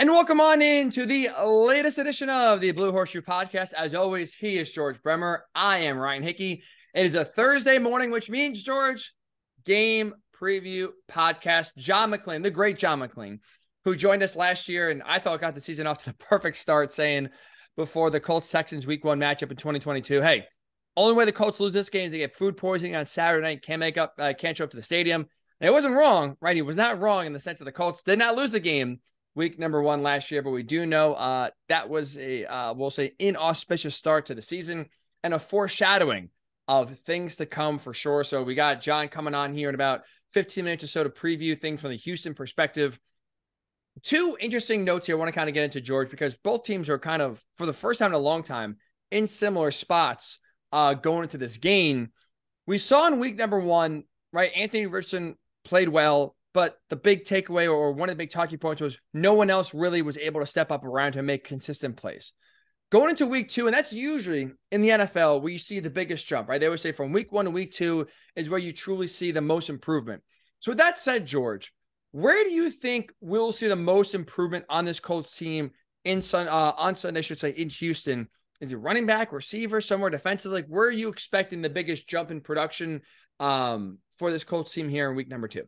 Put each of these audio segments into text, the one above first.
And welcome on in to the latest edition of the Blue Horseshoe podcast. As always, he is George Bremer. I am Ryan Hickey. It is a Thursday morning, which means, George, game preview podcast. John McClain, the great John McClain, who joined us last year, and I thought got the season off to the perfect start, saying before the Colts-Texans week 1 matchup in 2022, hey, only way the Colts lose this game is they get food poisoning on Saturday night, can't show up to the stadium. And it wasn't wrong, right? He was not wrong in the sense that the Colts did not lose the game week number 1 last year, but we do know that was we'll say, inauspicious start to the season and a foreshadowing of things to come for sure. So we got John coming on here in about 15 minutes or so to preview things from the Houston perspective. Two interesting notes here I want to kind of get into, George, because both teams are kind of, for the first time in a long time, in similar spots going into this game. We saw in week number 1, right, Anthony Richardson played well, but the big takeaway or one of the big talking points was no one else really was able to step up around him and make consistent plays. Going into week 2, and that's usually in the NFL where you see the biggest jump, right? They always say from week 1 to week 2 is where you truly see the most improvement. So with that said, George, where do you think we'll see the most improvement on this Colts team on Sunday, I should say, in Houston? Is it running back, receiver, somewhere defensive? Like, where are you expecting the biggest jump in production for this Colts team here in week number 2?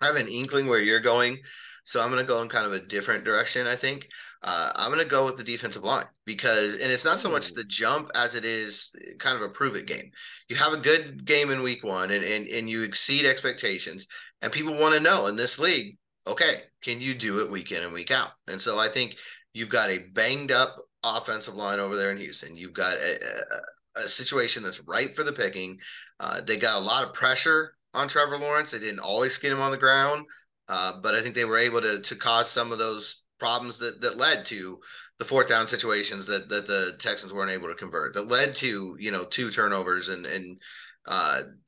I have an inkling where you're going, so I'm going to go in kind of a different direction, I think. I'm going to go with the defensive line because it's not so much the jump as it is kind of a prove-it game. You have a good game in week 1 and you exceed expectations, and people want to know in this league, okay, can you do it week in and week out? And so I think you've got a banged-up offensive line over there in Houston. You've got a situation that's ripe for the picking. They got a lot of pressure on Trevor Lawrence. They didn't always get him on the ground, but I think they were able to cause some of those problems that led to the 4th down situations that the Texans weren't able to convert, that led to 2 turnovers and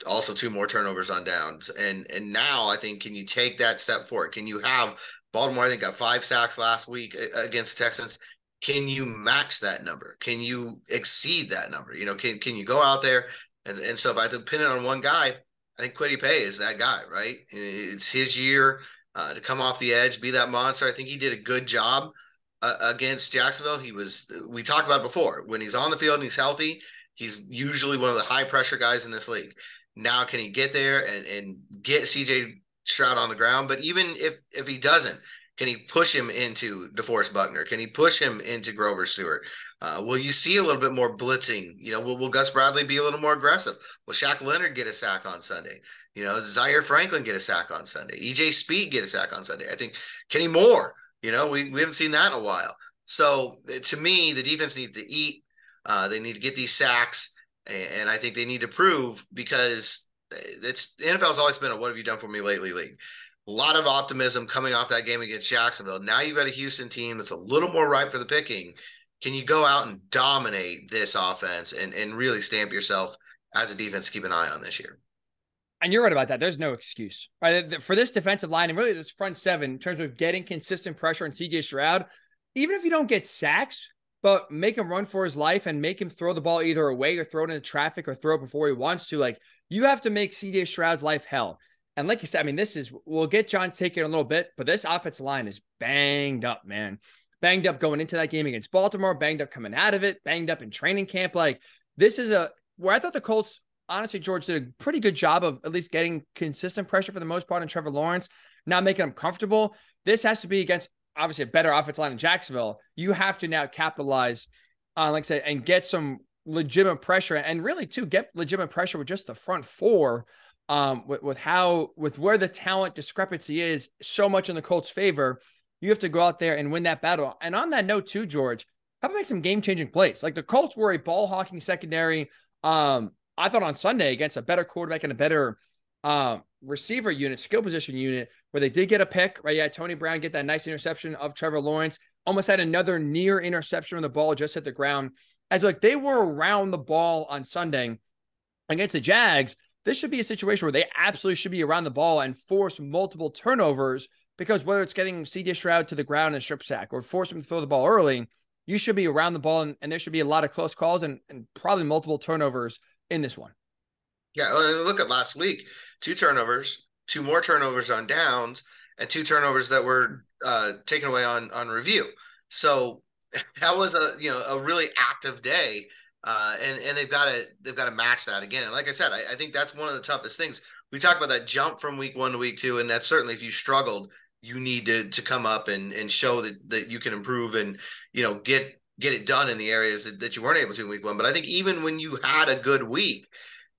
also 2 more turnovers on downs. And now I think, can you take that step forward? Can you have Baltimore, I think, got 5 sacks last week against the Texans. Can you match that number? Can you exceed that number? Can you go out there? And so if I had to pin it on one guy, I think Kwity Paye is that guy, right? It's his year to come off the edge, be that monster. I think he did a good job against Jacksonville. We talked about it before. When he's on the field and he's healthy, he's usually one of the high pressure guys in this league. Now, can he get there and get CJ Stroud on the ground? But even if he doesn't, can he push him into DeForest Buckner? Can he push him into Grover Stewart? Will you see a little bit more blitzing? Will Gus Bradley be a little more aggressive? Will Shaq Leonard get a sack on Sunday? Zaire Franklin get a sack on Sunday? EJ Speed get a sack on Sunday? I think Kenny Moore, we haven't seen that in a while. So to me, the defense needs to eat. They need to get these sacks. And I think they need to prove, because the NFL's always been a what have you done for me lately league. A lot of optimism coming off that game against Jacksonville. Now you've got a Houston team that's a little more ripe for the picking. Can you go out and dominate this offense and really stamp yourself as a defense to keep an eye on this year? And you're right about that. There's no excuse, right? For this defensive line and really this front 7 in terms of getting consistent pressure on CJ Stroud, even if you don't get sacks, but make him run for his life and make him throw the ball either away or throw it into traffic or throw it before he wants to, like, you have to make CJ Stroud's life hell. And like you said, I mean, we'll get John's take in a little bit, but this offensive line is banged up, man. Banged up going into that game against Baltimore, banged up coming out of it, banged up in training camp. Like, this is where I thought the Colts, honestly, George, did a pretty good job of at least getting consistent pressure for the most part on Trevor Lawrence, not making him comfortable. This has to be against, obviously, a better offensive line in Jacksonville. You have to now capitalize on, like I said, and get some legitimate pressure, and really, too, get legitimate pressure with just the front 4. With where the talent discrepancy is so much in the Colts' favor, you have to go out there and win that battle. And on that note too, George, how about make some game-changing plays? Like, the Colts were a ball-hawking secondary. I thought on Sunday against a better quarterback and a better receiver unit, skill position unit, where they did get a pick, right? Yeah, Tony Brown get that nice interception of Trevor Lawrence. Almost had another near interception when the ball just hit the ground. As like they were around the ball on Sunday against the Jags. This should be a situation where they absolutely should be around the ball and force multiple turnovers, because whether it's getting CJ Stroud to the ground in a strip sack or force him to throw the ball early, you should be around the ball, and there should be a lot of close calls and probably multiple turnovers in this one. Yeah, look at last week. 2 turnovers, 2 more turnovers on downs, and 2 turnovers that were taken away on review. So that was a really active day. And they've got to match that again. And like I said, I think that's one of the toughest things. We talk about that jump from week 1 to week 2, and that's certainly, if you struggled, you need to come up and show that you can improve and, get it done in the areas that you weren't able to in week 1. But I think even when you had a good week,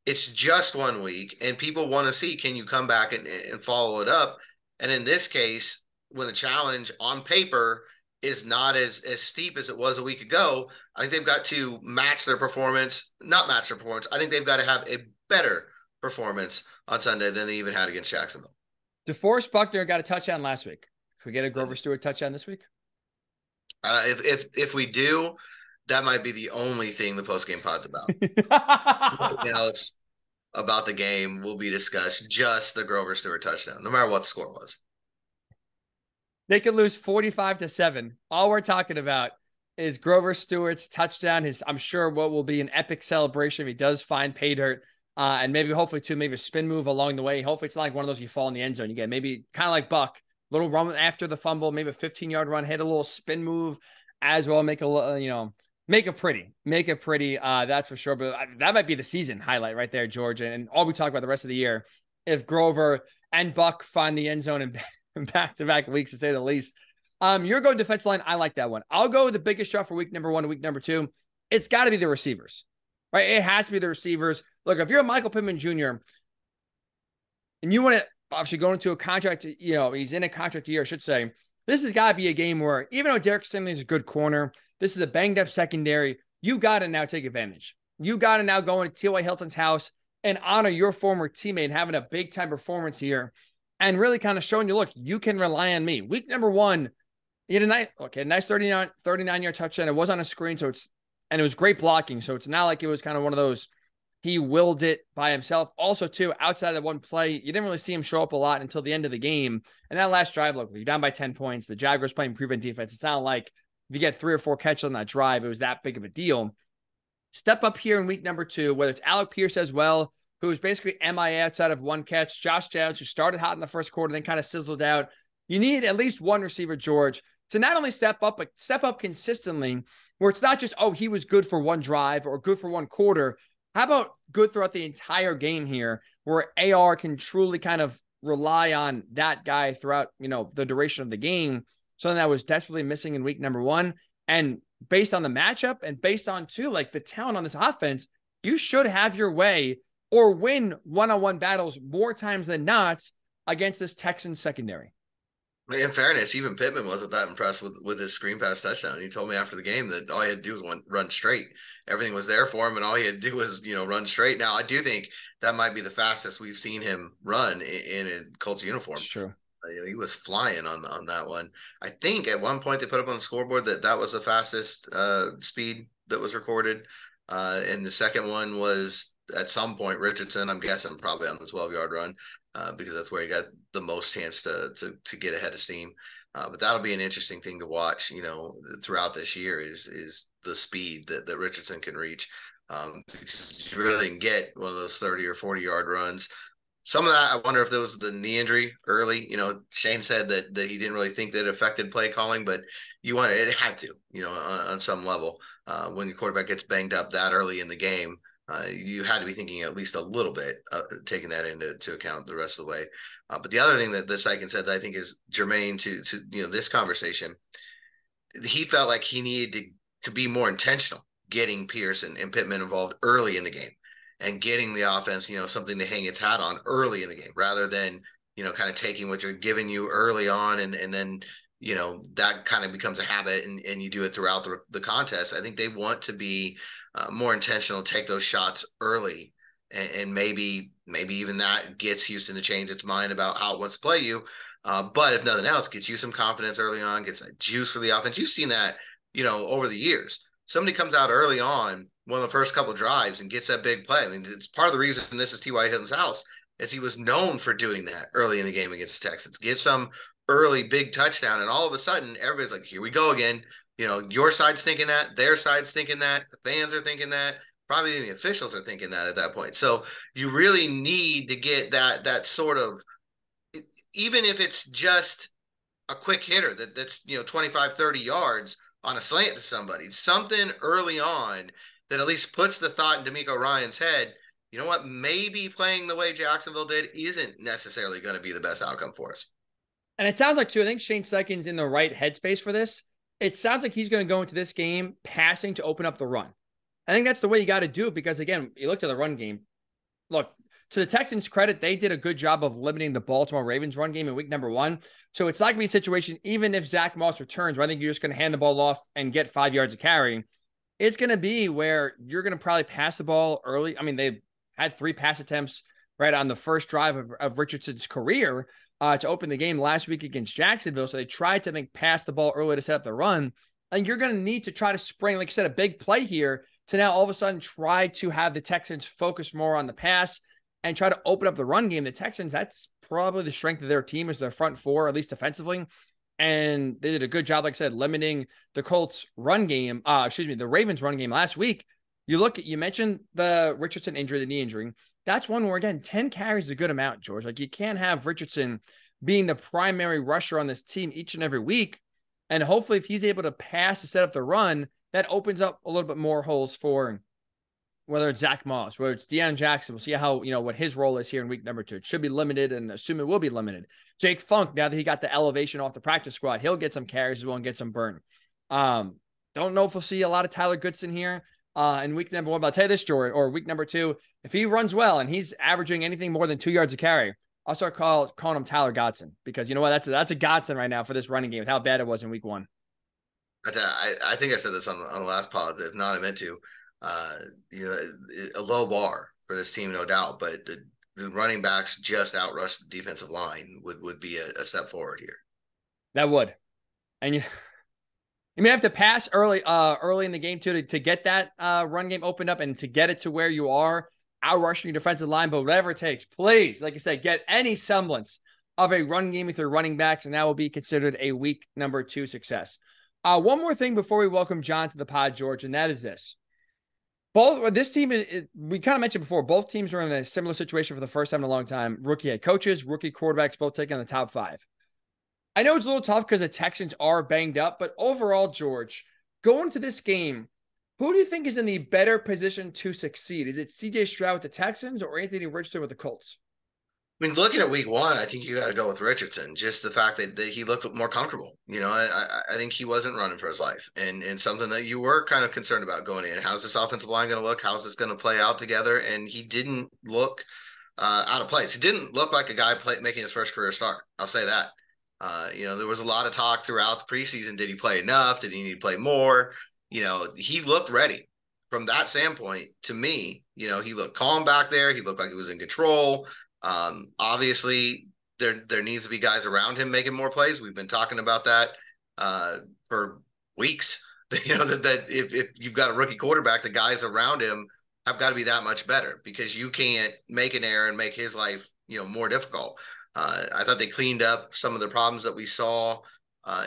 it's just 1 week, and people want to see, can you come back and follow it up? And in this case, when the challenge on paper is not as steep as it was a week ago, I think they've got to match their performance, not match their performance. I think they've got to have a better performance on Sunday than they even had against Jacksonville. DeForest Buckner got a touchdown last week. Can we get a Grover Stewart touchdown this week? If we do, that might be the only thing the post-game pod's about. Nothing else about the game will be discussed, just the Grover Stewart touchdown, no matter what the score was. They could lose 45-7. All we're talking about is Grover Stewart's touchdown. I'm sure what will be an epic celebration if he does find pay dirt. And maybe, hopefully, too, maybe a spin move along the way. Hopefully, it's not like one of those you fall in the end zone. You get maybe kind of like Buck, little run after the fumble, maybe a 15-yard run, hit a little spin move as well. Make it pretty. That's for sure. But that might be the season highlight right there, George. And all we talk about the rest of the year, if Grover and Buck find the end zone in back-to-back weeks, to say the least. You're going defensive line. I like that one. I'll go with the biggest shot for week number 1 to week number 2. It's got to be the receivers, right? It has to be the receivers. Look, if you're Michael Pittman Jr. and you want to obviously go into a contract, he's in a contract year, I should say, this has got to be a game where, even though Derek Stingley is a good corner, this is a banged up secondary. You got to now take advantage. You got to now go into T.Y. Hilton's house and honor your former teammate, having a big time performance here and really kind of showing you, look, you can rely on me. Week number 1, he had a nice 39-yard touchdown. It was on a screen, and it was great blocking. So it's not like it was kind of one of those, he willed it by himself. Also, too, outside of that one play, you didn't really see him show up a lot until the end of the game. And that last drive, look, you're down by 10 points. The Jaguars playing prevent defense. It's not like if you get 3 or 4 catches on that drive, it was that big of a deal. Step up here in week number 2, whether it's Alec Pierce as well, who was basically MIA outside of 1 catch, Josh Downs, who started hot in the first quarter, then kind of sizzled out. You need at least one receiver, George, to not only step up, but step up consistently, where it's not just, oh, he was good for 1 drive or good for 1 quarter. How about good throughout the entire game here, where AR can truly kind of rely on that guy throughout, the duration of the game? Something that was desperately missing in week number 1. And based on the matchup and based on, too, like the talent on this offense, you should have your way or win one-on-one battles more times than not against this Texans secondary. In fairness, even Pittman wasn't that impressed with his screen pass touchdown. He told me after the game that all he had to do was run straight. Everything was there for him, and all he had to do was, run straight. Now, I do think that might be the fastest we've seen him run in a Colts uniform. It's true. He was flying on that one. I think at one point they put up on the scoreboard that was the fastest speed that was recorded. And the second one was at some point Richardson, I'm guessing probably on the 12-yard run, because that's where he got the most chance to get ahead of steam. But that'll be an interesting thing to watch, throughout this year is the speed that Richardson can reach. Because you really can get one of those 30 or 40-yard runs. Some of that, I wonder if there was the knee injury early. Shane said that he didn't really think that it affected play calling, but it had to, on some level. When your quarterback gets banged up that early in the game, you had to be thinking at least a little bit, taking that into account the rest of the way. But the other thing that this Steichen said that I think is germane to this conversation, he felt like he needed to be more intentional, getting Pierce and Pittman involved early in the game. And getting the offense, something to hang its hat on early in the game, rather than, kind of taking what you're giving you early on and then, that kind of becomes a habit and you do it throughout the contest. I think they want to be more intentional, take those shots early, and maybe even that gets Houston to change its mind about how it wants to play you. But if nothing else, gets you some confidence early on, gets that juice for the offense. You've seen that, over the years. Somebody comes out early on one of the first couple of drives and gets that big play. I mean, it's part of the reason this is T.Y. Hilton's house, is he was known for doing that early in the game against the Texans. Get some early big touchdown, and all of a sudden, everybody's like, here we go again. Your side's thinking that, their side's thinking that, the fans are thinking that, probably the officials are thinking that at that point. So you really need to get that sort of, even if it's just a quick hitter that's 25, 30 yards on a slant to somebody. Something early on that at least puts the thought in D'Amico Ryan's head, you know what, maybe playing the way Jacksonville did isn't necessarily going to be the best outcome for us. And it sounds like, too, I think Shane Steichen's in the right headspace for this. It sounds like he's going to go into this game passing to open up the run. I think that's the way you got to do it because, again, you looked at the run game. Look, to the Texans' credit, they did a good job of limiting the Baltimore Ravens run game in week number 1. So it's not going to be a situation, even if Zach Moss returns, where I think you're just going to hand the ball off and get 5 yards of carry. It's going to be where you're going to probably pass the ball early. I mean, they had 3 pass attempts right on the first drive of Richardson's career to open the game last week against Jacksonville. So they tried to pass the ball early to set up the run. And you're going to need to try to spring, like you said, a big play here to now all of a sudden try to have the Texans focus more on the pass and try to open up the run game. The Texans, that's probably the strength of their team, is their front four, at least defensively. And they did a good job, like I said, limiting the Colts run game, the Ravens run game last week. You mentioned the Richardson injury, the knee injury. That's one where, again, 10 carries is a good amount, George. Like, you can't have Richardson being the primary rusher on this team each and every week. And hopefully if he's able to pass to set up the run, that opens up a little bit more holes for whether it's Zach Moss, whether it's Deion Jackson. We'll see how, what his role is here in week number 2. It should be limited, and assume it will be limited. Jake Funk, now that he got the elevation off the practice squad, he'll get some carries as well and get some burn. Don't know if we'll see a lot of Tyler Goodson here in week number 1, but I'll tell you this, George, or week number 2, if he runs well and he's averaging anything more than 2 yards a carry, I'll start calling him Tyler Godson, because you know what? That's a Godson right now for this running game with how bad it was in week 1. I think I said this on the last pod. If not, I meant to. A low bar for this team, no doubt. But the running backs just outrush the defensive line would be a step forward here. That would, and you may have to pass early in the game too to get that run game opened up and to get it to where you are outrushing your defensive line. But whatever it takes, please, like I said, get any semblance of a run game with your running backs, and that will be considered a week number 2 success. One more thing before we welcome John to the pod, George, and that is this. This team, we kind of mentioned before, both teams are in a similar situation for the first time in a long time. Rookie head coaches, rookie quarterbacks, both taking the top 5. I know it's a little tough because the Texans are banged up, but overall, George, going to this game, who do you think is in the better position to succeed? Is it CJ Stroud with the Texans or Anthony Richardson with the Colts? I mean, looking at week 1, I think you got to go with Richardson. Just the fact that he looked more comfortable. I think he wasn't running for his life, and something that you were kind of concerned about going in. How's this offensive line going to look? How's this going to play out together? And he didn't look out of place. He didn't look like a guy making his first career start. I'll say that. There was a lot of talk throughout the preseason. Did he play enough? Did he need to play more? He looked ready. From that standpoint, to me, he looked calm back there. He looked like he was in control. Obviously there needs to be guys around him making more plays. We've been talking about that for weeks. That if you've got a rookie quarterback, the guys around him have got to be that much better, because you can't make an error and make his life more difficult. I thought they cleaned up some of the problems that we saw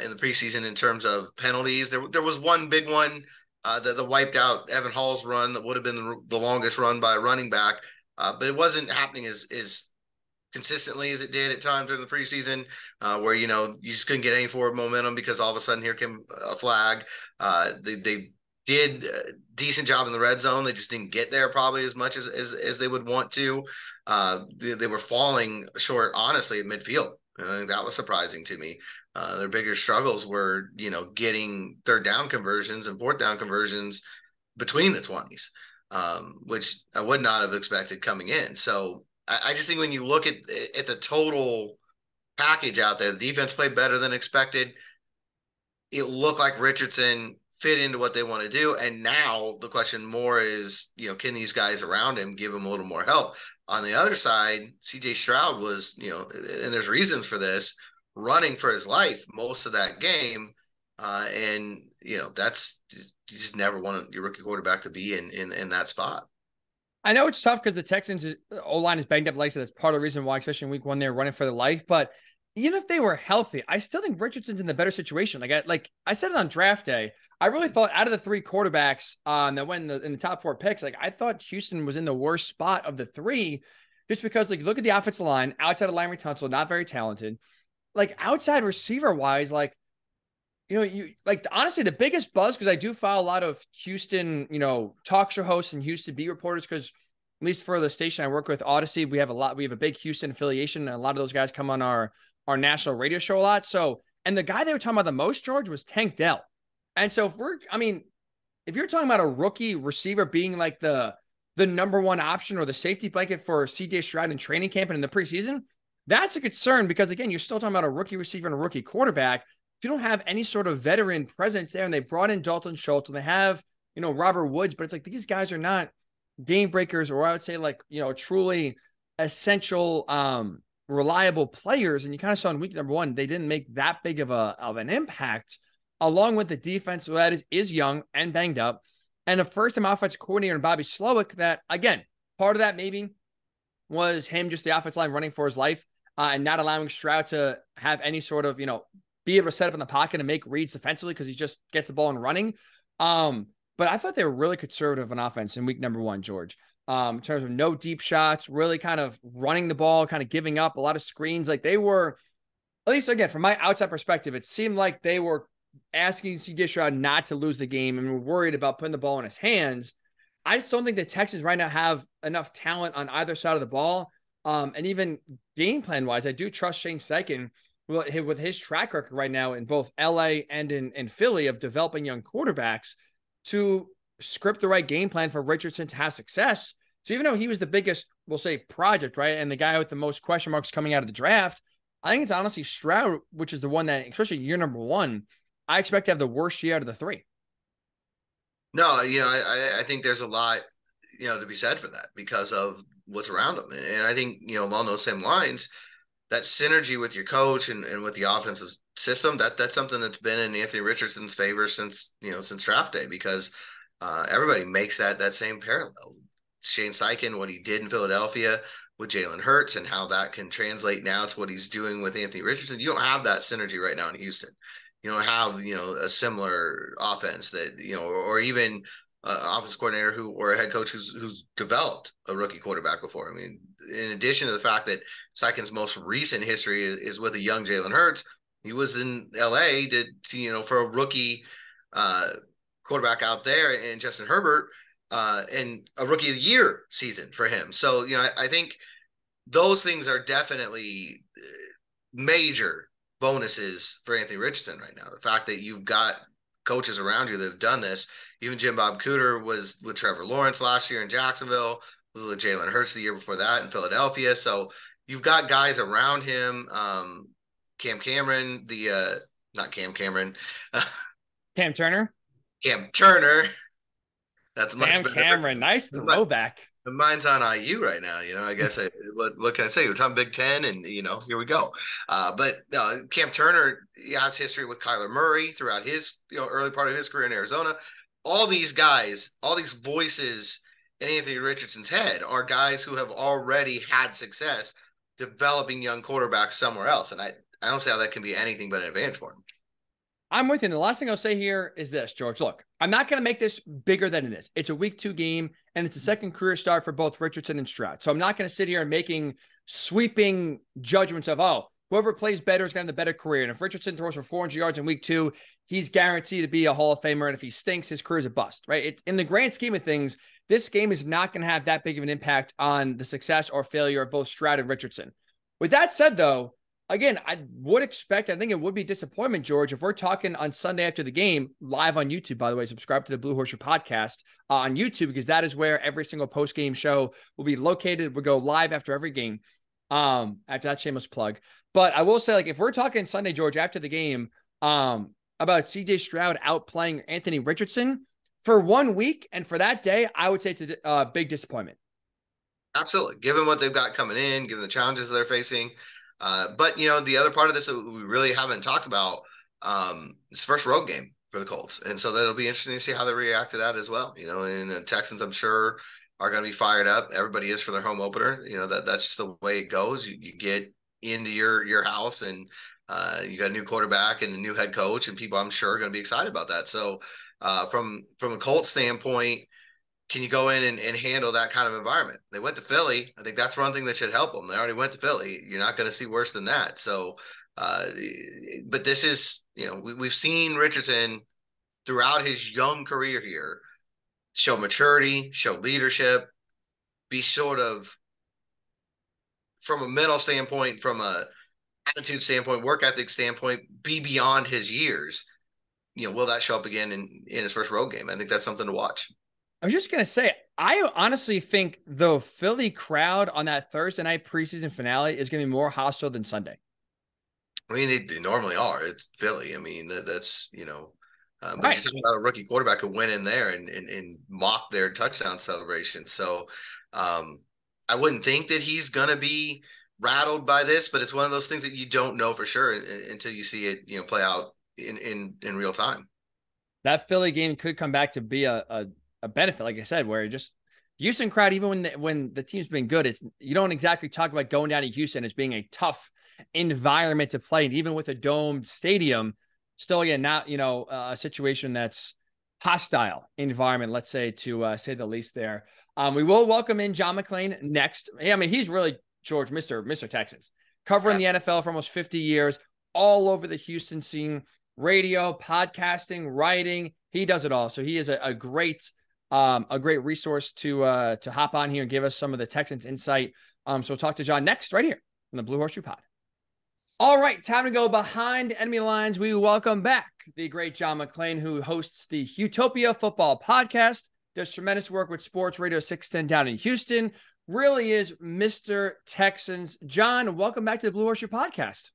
in the preseason in terms of penalties. There was one big one that wiped out Evan Hall's run that would have been the longest run by a running back. But it wasn't happening as consistently as it did at times during the preseason, where, you just couldn't get any forward momentum because all of a sudden here came a flag. They did a decent job in the red zone. They just didn't get there probably as much as they would want to. They were falling short, honestly, at midfield. I think that was surprising to me. Their bigger struggles were, getting third down conversions and fourth down conversions between the 20s. Which I would not have expected coming in. So I just think when you look at the total package out there, the defense played better than expected. It looked like Richardson fit into what they want to do. And now the question more is, can these guys around him give him a little more help? On the other side, CJ Stroud was, and there's reasons for this, running for his life most of that game. And that's you just never want your rookie quarterback to be in that spot. I know it's tough because the Texans' O-line is banged up. Like I said, that's part of the reason why, especially in week 1, they're running for their life. But even if they were healthy, I still think Richardson's in the better situation. Like I said it on draft day, I really thought out of the 3 quarterbacks that went in the top 4 picks, I thought Houston was in the worst spot of the 3, just because look at the offensive line outside of Larry Tunsil, not very talented. like outside receiver wise, like, you like honestly the biggest buzz, because I do follow a lot of Houston, talk show hosts and Houston beat reporters, because at least for the station I work with, Odyssey, we have a big Houston affiliation, and a lot of those guys come on our national radio show a lot. So, and the guy they were talking about the most, George, was Tank Dell. And so if you're talking about a rookie receiver being like the number one option or the safety blanket for CJ Stroud in training camp and in the preseason, that's a concern, because again, you're still talking about a rookie receiver and a rookie quarterback. If you don't have any sort of veteran presence there, and they brought in Dalton Schultz and they have, Robert Woods, but it's like these guys are not game breakers, or I would say like, truly essential, reliable players. And you kind of saw in week number 1, they didn't make that big of an impact, along with the defense that is young and banged up, and a first-time offensive coordinator in Bobby Slowick that, again, part of that maybe was him, just the offensive line running for his life, and not allowing Stroud to have any sort of, be able to set up in the pocket and make reads defensively, because he just gets the ball and running. But I thought they were really conservative on offense in week number 1, George, in terms of no deep shots, really kind of running the ball, kind of giving up a lot of screens. Like they were, at least again, from my outside perspective, it seemed like they were asking CJ Stroud not to lose the game and were worried about putting the ball in his hands. I just don't think the Texans right now have enough talent on either side of the ball. And even game plan wise, I do trust Shane Steichen with his track record right now in both LA and in Philly of developing young quarterbacks to script the right game plan for Richardson to have success. So even though he was the biggest, we'll say, project, right, and the guy with the most question marks coming out of the draft, I think it's honestly Stroud, which is the one that, especially year number 1, I expect to have the worst year out of the 3. No, I think there's a lot, to be said for that because of what's around him. And I think, along those same lines, that synergy with your coach and with the offensive system, that's something that's been in Anthony Richardson's favor since draft day, because everybody makes that same parallel. Shane Steichen, what he did in Philadelphia with Jalen Hurts, and how that can translate now to what he's doing with Anthony Richardson. You don't have that synergy right now in Houston. You don't have, a similar offense that, or even offensive coordinator or a head coach who's developed a rookie quarterback before. I mean, in addition to the fact that Steichen's most recent history is with a young Jalen Hurts, he was in LA for a rookie quarterback out there, and Justin Herbert, and a rookie of the year season for him. So, I think those things are definitely major bonuses for Anthony Richardson right now. The fact that you've got coaches around you that have done this. Even Jim Bob Cooter was with Trevor Lawrence last year in Jacksonville, was with Jalen Hurts the year before that in Philadelphia. So you've got guys around him. Cam Cameron, not Cam Cameron. Cam Turner. Cam Turner. That's much Cam better. Cameron, nice throwback. Mine's on IU right now. I guess what can I say? We're talking Big Ten, and here we go. But Cam Turner, he has history with Kyler Murray throughout his early part of his career in Arizona. All these guys, all these voices in Anthony Richardson's head are guys who have already had success developing young quarterbacks somewhere else, and I don't see how that can be anything but an advantage for him. I'm with you. And the last thing I'll say here is this, George. Look, I'm not going to make this bigger than it is. It's a week 2 game, and it's a second career start for both Richardson and Stroud. So I'm not going to sit here and making sweeping judgments of, whoever plays better is going to have the better career. And if Richardson throws for 400 yards in week 2, he's guaranteed to be a Hall of Famer. And if he stinks, his career is a bust, right? In the grand scheme of things, this game is not going to have that big of an impact on the success or failure of both Stroud and Richardson. With that said, though, again, I would expect, I think it would be disappointment, George, if we're talking on Sunday after the game, live on YouTube, by the way. Subscribe to the Blue Horseshoe podcast on YouTube, because that is where every single post-game show will be located. We'll go live after every game, after that shameless plug. But I will say, like, if we're talking Sunday, George, after the game, about CJ Stroud outplaying Anthony Richardson for 1 week and for that day, I would say it's a big disappointment. Absolutely. Given what they've got coming in, given the challenges they're facing. But, the other part of this that we really haven't talked about, is first road game for the Colts. And so that'll be interesting to see how they react to that as well. And the Texans, I'm sure, are going to be fired up. Everybody is for their home opener. That's just the way it goes. You get into your house, and you got a new quarterback and a new head coach, and people, I'm sure, are going to be excited about that. So from a Colts standpoint, can you go in and handle that kind of environment? They went to Philly. I think that's one thing that should help them. They already went to Philly. You're not going to see worse than that. So But this is, we've seen Richardson throughout his young career here show maturity, show leadership, be sort of, from a mental standpoint, from a attitude standpoint, work ethic standpoint, be beyond his years. Will that show up again in his first road game? I think that's something to watch. I was just going to say, I honestly think the Philly crowd on that Thursday night preseason finale is going to be more hostile than Sunday. I mean, they normally are. It's Philly. I mean, that's, but Right. you're talking about a rookie quarterback who went in there and mocked their touchdown celebration. So I wouldn't think that he's going to be rattled by this, but it's one of those things that you don't know for sure until you see it, play out in real time. That Philly game could come back to be a benefit, like I said, where just Houston crowd, even when the team's been good, you don't exactly talk about going down to Houston as being a tough environment to play. And even with a domed stadium, still, again, not, a situation that's hostile environment, let's say, to say the least there. We will welcome in John McClain next. I mean, he's really, George, Mr. Texans, covering the NFL for almost 50 years, all over the Houston scene, radio, podcasting, writing. He does it all. So he is a great resource to hop on here and give us some of the Texans insight. So we'll talk to John next, right here on the Blue Horseshoe Pod. All right, time to go behind enemy lines. We welcome back the great John McClain, who hosts the Utopia Football Podcast, does tremendous work with Sports Radio 610 down in Houston, really is Mr. Texans. John, welcome back to the Blue Horseshoe Podcast.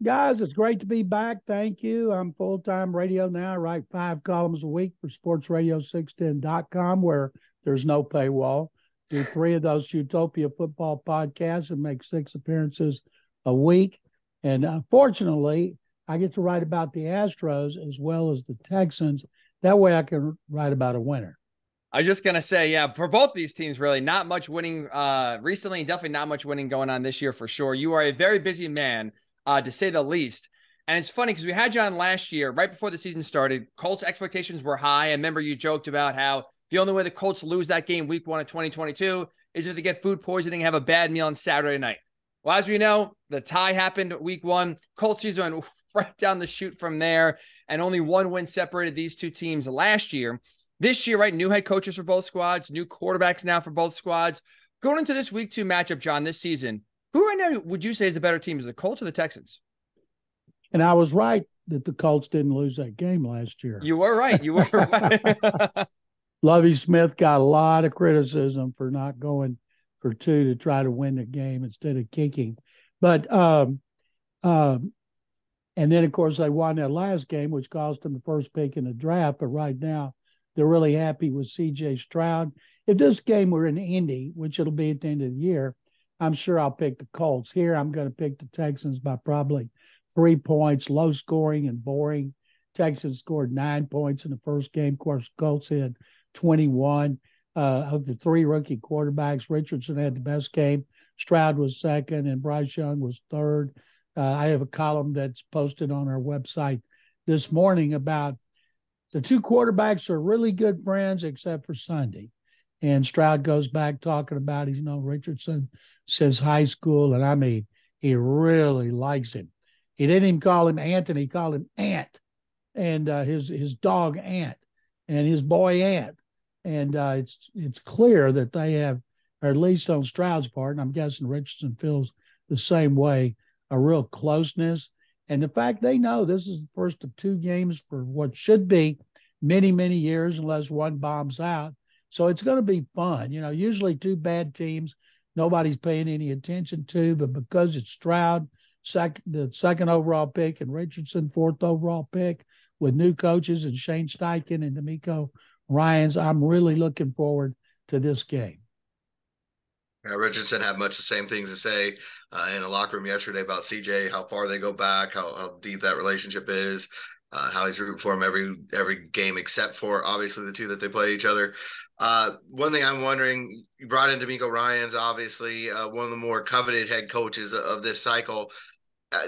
Guys, it's great to be back. Thank you. I'm full-time radio now. I write 5 columns a week for sportsradio610.com, where there's no paywall. Do 3 of those Utopia Football Podcasts and make 6 appearances a week. And fortunately, I get to write about the Astros as well as the Texans. That way I can write about a winner. I was just going to say, yeah, for both these teams, really not much winning recently, and definitely not much winning going on this year for sure. You are a very busy man, to say the least. And it's funny because we had you on last year, right before the season started. Colts expectations were high. I remember you joked about how the only way the Colts lose that game week 1 of 2022 is if they get food poisoning and have a bad meal on Saturday night. Well, as we know, the tie happened week 1. Colts season went right down the chute from there, and only 1 win separated these 2 teams last year. This year, right, new head coaches for both squads, new quarterbacks now for both squads. Going into this week 2 matchup, John, this season, who right now would you say is the better team? Is the Colts or the Texans? And I was right that the Colts didn't lose that game last year. You were right. You were right. Lovie Smith got a lot of criticism for not going for 2 to try to win the game instead of kicking. But and then, of course, they won that last game, which cost them the first pick in the draft. But right now, they're really happy with CJ Stroud. If this game were in Indy, which it'll be at the end of the year, I'm sure I'll pick the Colts. Here, I'm going to pick the Texans by probably 3 points, low scoring and boring. Texans scored 9 points in the first game. Of course, Colts had 21. Of the 3 rookie quarterbacks, Richardson had the best game. Stroud was second, and Bryce Young was third. I have a column that's posted on our website this morning about the 2 quarterbacks are really good friends except for Sunday. And Stroud goes back talking about, Richardson says high school, and I mean, he really likes him. He didn't even call him Anthony, he called him Ant, and his dog Ant, and his boy Ant. And it's clear that they have, or at least on Stroud's part, and I'm guessing Richardson feels the same way, a real closeness. And the fact they know this is the first of 2 games for what should be many, many years unless one bombs out. So it's going to be fun. Usually 2 bad teams, nobody's paying any attention to, but because it's Stroud, the second overall pick, and Richardson, 4th overall pick, with new coaches and Shane Steichen and D'Amico Ryans, I'm really looking forward to this game. Richardson had much the same things to say in the locker room yesterday about CJ, how far they go back, how deep that relationship is, how he's rooting for him every game except for obviously the 2 that they play each other. One thing I'm wondering, you brought in D'Amico Ryans, obviously one of the more coveted head coaches of this cycle.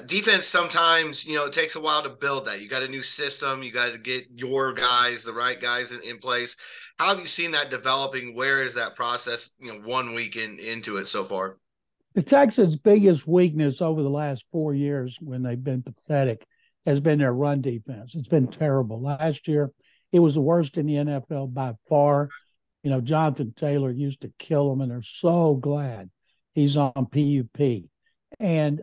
Defense sometimes, it takes a while to build that. You got a new system. You got to get your guys, the right guys in place. How have you seen that developing? Where is that process, 1 week into it so far? The Texans' biggest weakness over the last 4 years when they've been pathetic has been their run defense. It's been terrible. Last year, it was the worst in the NFL by far. You know, Jonathan Taylor used to kill them, and they're so glad he's on PUP. And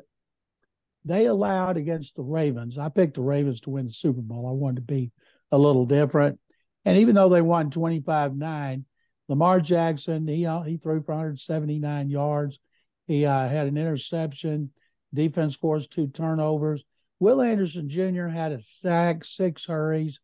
they allowed against the Ravens. I picked the Ravens to win the Super Bowl. I wanted to be a little different. And even though they won 25-9, Lamar Jackson, he threw for 179 yards. He had an interception. Defense forced 2 turnovers. Will Anderson Jr. had a sack, 6 hurries,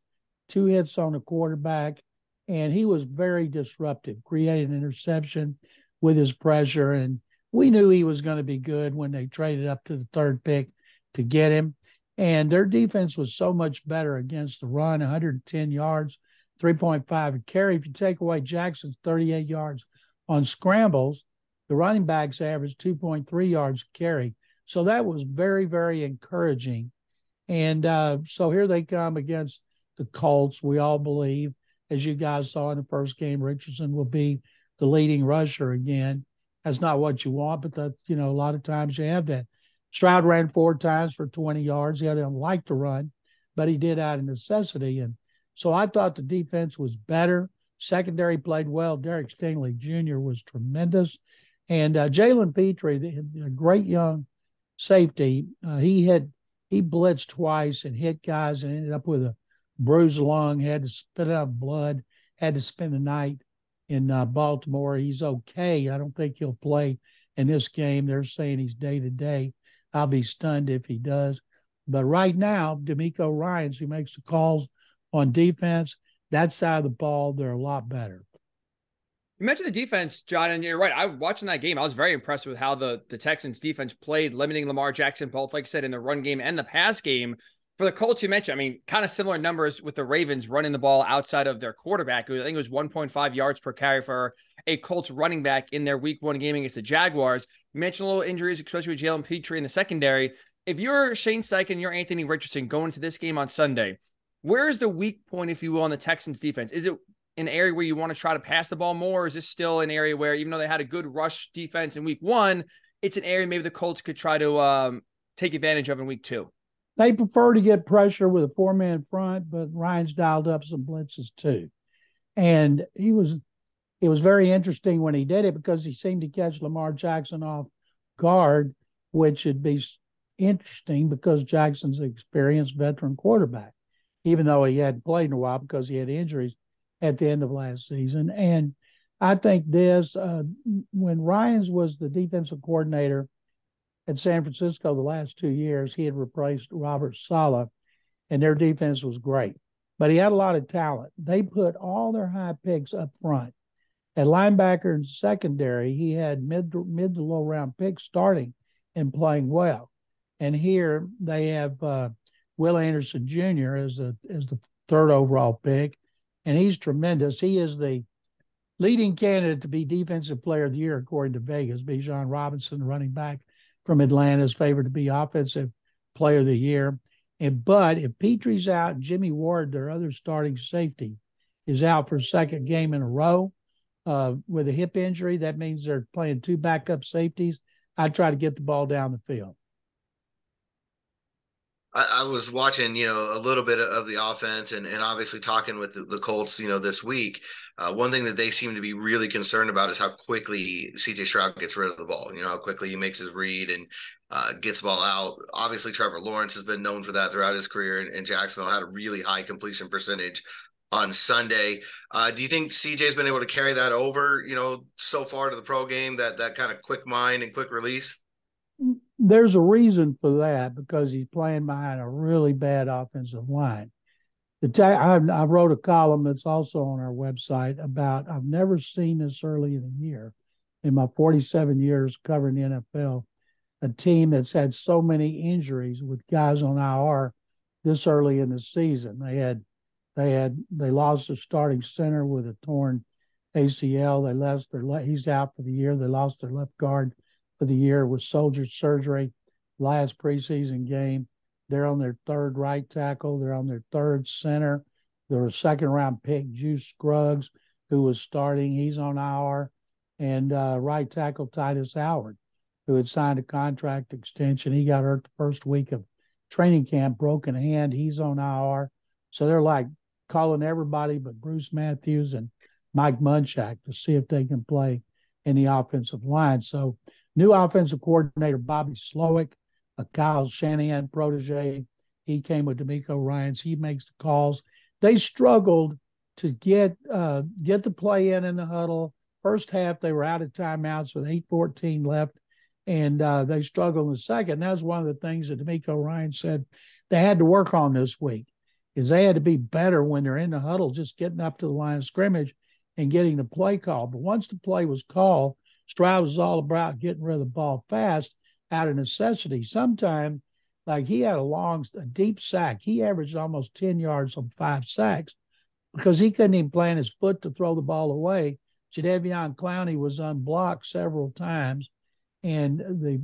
2 hits on the quarterback, and he was very disruptive, created an interception with his pressure. And we knew he was going to be good when they traded up to the 3rd pick to get him. And their defense was so much better against the run, 110 yards, 3.5 a carry. If you take away Jackson's 38 yards on scrambles, the running backs averaged 2.3 yards a carry. So that was very, very encouraging. And so here they come against the Colts. We all believe, as you guys saw in the first game, Richardson will be the leading rusher again. That's not what you want, but a lot of times you have that. Stroud ran 4 times for 20 yards. He didn't like to run, but he did out of necessity. And so I thought the defense was better. Secondary played well. Derek Stingley Jr. was tremendous. And Jalen Petrie, a great young safety, he blitzed twice and hit guys and ended up with a bruised lung, had to spit out blood, had to spend the night in Baltimore. He's okay. I don't think he'll play in this game. They're saying he's day-to-day. I'll be stunned if he does. But right now, D'Amico Ryans, who makes the calls on defense, that side of the ball, they're a lot better. You mentioned the defense, John, and you're right. I watching that game. I was very impressed with how the Texans defense played, limiting Lamar Jackson, both, like I said, in the run game and the pass game. For the Colts, you mentioned, I mean, kind of similar numbers with the Ravens running the ball outside of their quarterback. I think it was 1.5 yards per carry for a Colts running back in their week 1 game against the Jaguars. You mentioned a little injuries, especially with Jalen Petrie in the secondary. If you're Shane Steichen, you're Anthony Richardson going into this game on Sunday, where is the weak point, if you will, on the Texans defense? Is it an area where you want to try to pass the ball more? Or is this still an area where, even though they had a good rush defense in week 1, it's an area maybe the Colts could try to take advantage of in week 2? They prefer to get pressure with a 4-man front, but Ryan's dialed up some blitzes too. And it was very interesting when he did it because he seemed to catch Lamar Jackson off guard, which would be interesting because Jackson's an experienced veteran quarterback, even though he hadn't played in a while because he had injuries at the end of last season. And I think when Ryans was the defensive coordinator at San Francisco the last 2 years, he had replaced Robert Saleh, and their defense was great. But he had a lot of talent. They put all their high picks up front. At linebacker and secondary, he had mid to low round picks starting and playing well. And here they have Will Anderson Jr. as the 3rd overall pick, and he's tremendous. He is the leading candidate to be Defensive Player of the Year, according to Vegas. Bijan Robinson, running back from Atlanta, is favored to be Offensive Player of the Year. But if Petrie's out, Jimmy Ward, their other starting safety, is out for a 2nd game in a row with a hip injury. That means they're playing 2 backup safeties. I try to get the ball down the field. I was watching, a little bit of the offense and obviously talking with the Colts, this week. One thing that they seem to be really concerned about is how quickly CJ Stroud gets rid of the ball, how quickly he makes his read and gets the ball out. Obviously, Trevor Lawrence has been known for that throughout his career, and Jacksonville had a really high completion percentage on Sunday. Do you think CJ's been able to carry that over, so far to the pro game, that kind of quick mind and quick release? There's a reason for that because he's playing behind a really bad offensive line. I wrote a column that's also on our website about I've never seen this early in the year in my 47 years covering the NFL, a team that's had so many injuries with guys on IR this early in the season. They lost their starting center with a torn ACL. He's out for the year. They lost their left guard for the year with shoulder surgery last preseason game. They're on their 3rd right tackle. They're on their 3rd center. Their 2nd-round pick, Juice Scruggs, who was starting. He's on IR. And right tackle Titus Howard. who had signed a contract extension. He got hurt the first week of training camp, broken hand. He's on IR. So they're like calling everybody but Bruce Matthews and Mike Munchak to see if they can play in the offensive line. So new offensive coordinator Bobby Slowick, a Kyle Shanahan protege. He came with D'Amico Ryans. He makes the calls. They struggled to get the play in the huddle. First half, they were out of timeouts with 8:14 left, and they struggled in the second. And that was one of the things that D'Amico Ryans said they had to work on this week, is they had to be better when they're in the huddle, just getting up to the line of scrimmage and getting the play called. But once the play was called, Stroud was all about getting rid of the ball fast out of necessity. Sometimes, like he had a deep sack. He averaged almost 10 yards on 5 sacks because he couldn't even plant his foot to throw the ball away. Jadeveon Clowney was unblocked several times, and the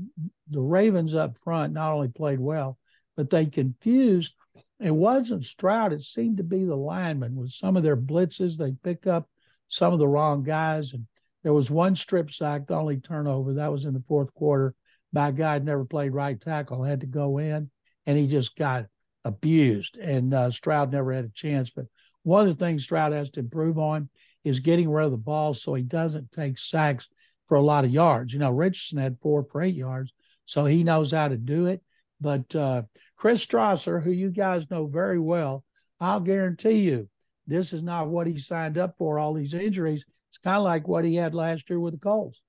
Ravens up front not only played well, but they confused. It wasn't Stroud. It seemed to be the linemen. With some of their blitzes, they pick up some of the wrong guys. And there was one strip sack, the only turnover. That was in the fourth quarter by a guy who never played right tackle, had to go in, and he just got abused. And Stroud never had a chance. But one of the things Stroud has to improve on is getting rid of the ball so he doesn't take sacks for a lot of yards. You know, Richardson had 4 for 8 yards, so he knows how to do it. But Chris Strasser, who you guys know very well, I'll guarantee you this is not what he signed up for, all these injuries. It's kind of like what he had last year with the Colts.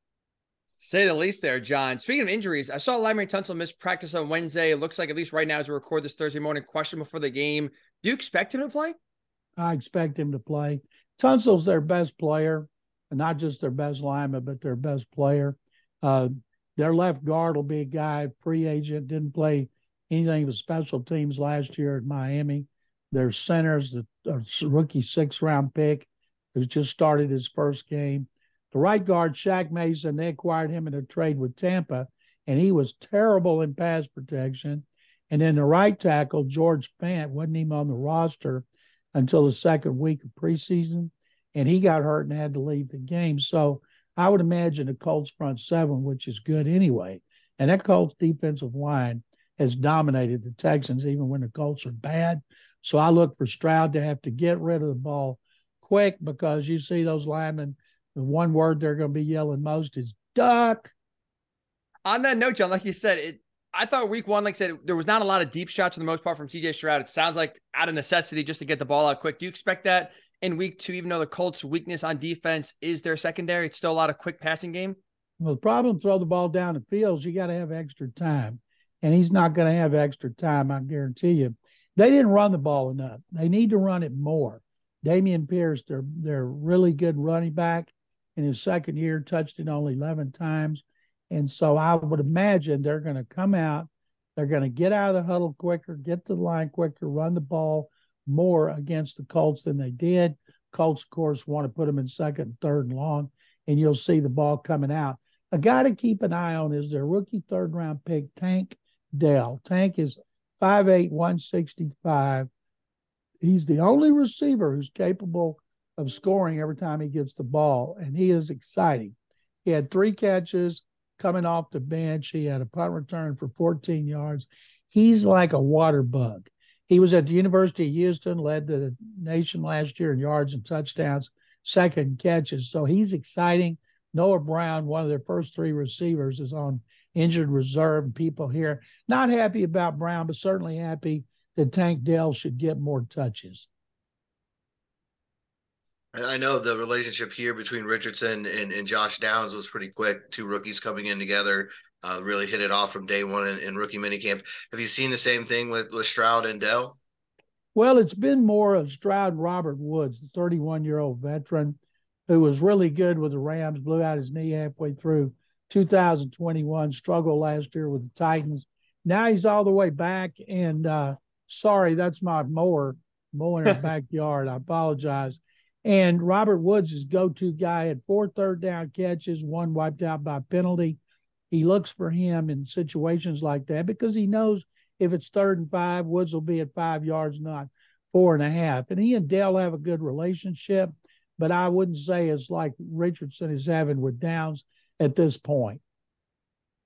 Say the least there, John. Speaking of injuries, I saw Larry Tunsil miss practice on Wednesday. It looks like, at least right now as we record this Thursday morning, questionable for the game. Do you expect him to play? I expect him to play. Tunsil's their best player, and not just their best lineman, but their best player. Their left guard will be a guy, free agent, didn't play anything with special teams last year at Miami. Their center's the rookie 6th-round pick who's just started his first game. The right guard, Shaq Mason, they acquired him in a trade with Tampa, and he was terrible in pass protection. And then the right tackle, George Fant, wasn't even on the roster until the second week of preseason, and he got hurt and had to leave the game. So I would imagine the Colts front 7, which is good anyway, and that Colts defensive line has dominated the Texans even when the Colts are bad. So I look for Stroud to have to get rid of the ball quick, because you see those linemen, the one word they're going to be yelling most is duck. On that note, John, like you said, I thought week 1, like I said, there was not a lot of deep shots for the most part from CJ Stroud. It sounds like out of necessity just to get the ball out quick. Do you expect that in week 2, even though the Colts' weakness on defense is their secondary? It's still a lot of quick passing game? Well, the problem, throw the ball down the field, you got to have extra time. And he's not going to have extra time, I guarantee you. They didn't run the ball enough. They need to run it more. Dameon Pierce, they're really good running back. In his second year, touched it only 11 times. And so I would imagine they're going to come out, they're going to get out of the huddle quicker, get to the line quicker, run the ball more against the Colts than they did. Colts, of course, want to put them in second and third and long, and you'll see the ball coming out. A guy to keep an eye on is their rookie 3rd-round pick, Tank Dell. Tank is 5'8", 165. He's the only receiver who's capable of scoring every time he gets the ball, and he is exciting. He had 3 catches coming off the bench. He had a punt return for 14 yards. He's like a water bug. He was at the University of Houston, led the nation last year in yards and touchdowns, 2nd catches. So he's exciting. Noah Brown, one of their first 3 receivers, is on injured reserve. And people here not happy about Brown, but certainly happy that Tank Dell should get more touches. I know the relationship here between Richardson and Josh Downs was pretty quick. 2 rookies coming in together, really hit it off from day one in rookie minicamp. Have you seen the same thing with Stroud and Dell? Well, it's been more of Stroud and Robert Woods, the 31-year-old veteran who was really good with the Rams, blew out his knee halfway through 2021, struggled last year with the Titans. Now he's all the way back, and sorry, that's my mower mowing our backyard. I apologize. And Robert Woods' his go-to guy, had 4 third-down catches, 1 wiped out by penalty. He looks for him in situations like that because he knows if it's 3rd and 5, Woods will be at 5 yards, not 4.5. And he and Dell have a good relationship, but I wouldn't say it's like Richardson is having with Downs at this point.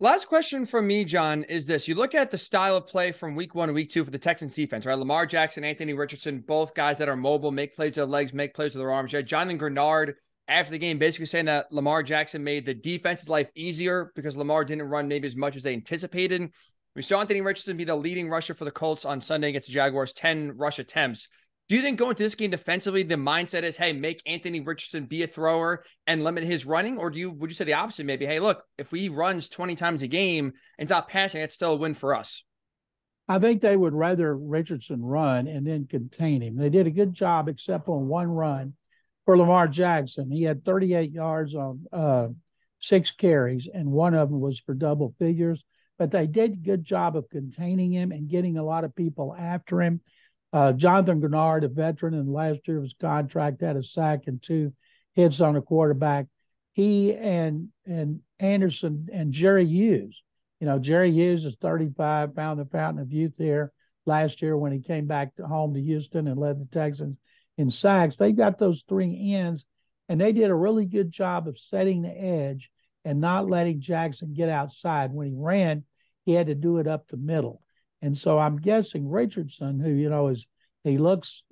Last question from me, John, is this. You look at the style of play from week 1 to week 2 for the Texans defense, right? Lamar Jackson, Anthony Richardson, both guys that are mobile, make plays with their legs, make plays with their arms, right? Jonathan Grenard, after the game, basically saying that Lamar Jackson made the defense's life easier because Lamar didn't run maybe as much as they anticipated. We saw Anthony Richardson be the leading rusher for the Colts on Sunday against the Jaguars, 10 rush attempts. Do you think going to this game defensively, the mindset is, hey, make Anthony Richardson be a thrower and limit his running? Or would you say the opposite? Maybe, hey, look, if he runs 20 times a game and stop passing, it's still a win for us. I think they would rather Richardson run and then contain him. They did a good job, except on one run for Lamar Jackson. He had 38 yards on 6 carries, and one of them was for double figures. But they did a good job of containing him and getting a lot of people after him. Jonathan Grenard, a veteran in last year of his contract, had a sack and 2 hits on a quarterback. He and Anderson and Jerry Hughes. Jerry Hughes is 35, found the fountain of youth here last year when he came back home to Houston and led the Texans in sacks. They got those 3 ends, and they did a really good job of setting the edge and not letting Jackson get outside. When he ran, he had to do it up the middle. And so I'm guessing Richardson, who, he looks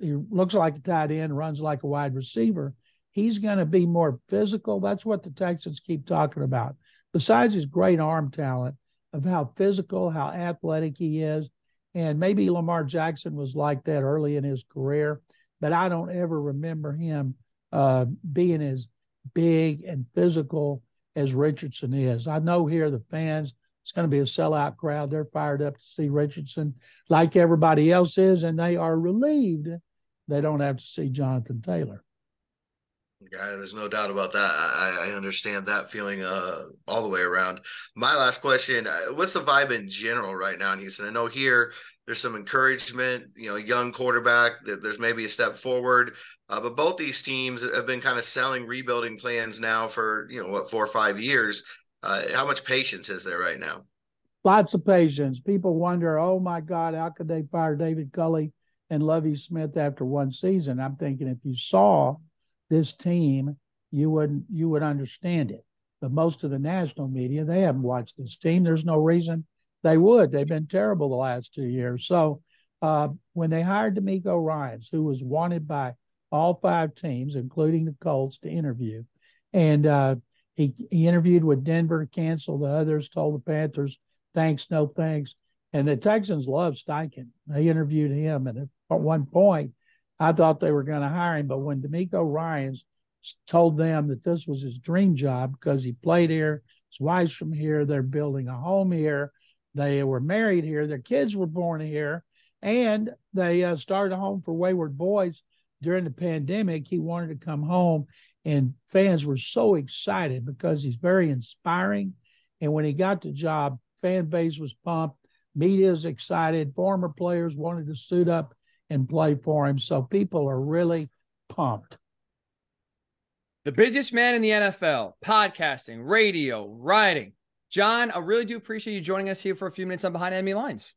like a tight end, runs like a wide receiver, he's going to be more physical. That's what the Texans keep talking about. Besides his great arm talent, of how physical, how athletic he is. And maybe Lamar Jackson was like that early in his career, but I don't ever remember him being as big and physical as Richardson is. I know here the fans, it's going to be a sellout crowd. They're fired up to see Richardson like everybody else is, and they are relieved they don't have to see Jonathan Taylor. Yeah, there's no doubt about that. I understand that feeling all the way around. My last question, what's the vibe in general right now in Houston? I know here there's some encouragement, young quarterback, that there's maybe a step forward. But both these teams have been kind of selling rebuilding plans now for, 4 or 5 years. How much patience is there right now? Lots of patience. People wonder, oh my God, how could they fire David Culley and Lovie Smith after one season? I'm thinking if you saw this team, you would understand it. But most of the national media, they haven't watched this team. There's no reason they would. They've been terrible the last 2 years. So when they hired D'Amico Ryans, who was wanted by all 5 teams, including the Colts, to interview, and he interviewed with Denver, canceled the others, told the Panthers, thanks, no thanks. And the Texans love Steichen. They interviewed him, and at one point, I thought they were going to hire him. But when D'Amico Ryans told them that this was his dream job because he played here, his wife's from here, they're building a home here, they were married here, their kids were born here, and they started a home for wayward boys during the pandemic. He wanted to come home, and fans were so excited because he's very inspiring. And when he got the job, fan base was pumped, media was excited, former players wanted to suit up and play for him. So people are really pumped. The busiest man in the NFL, podcasting, radio, writing. John, I really do appreciate you joining us here for a few minutes on Behind Enemy Lines.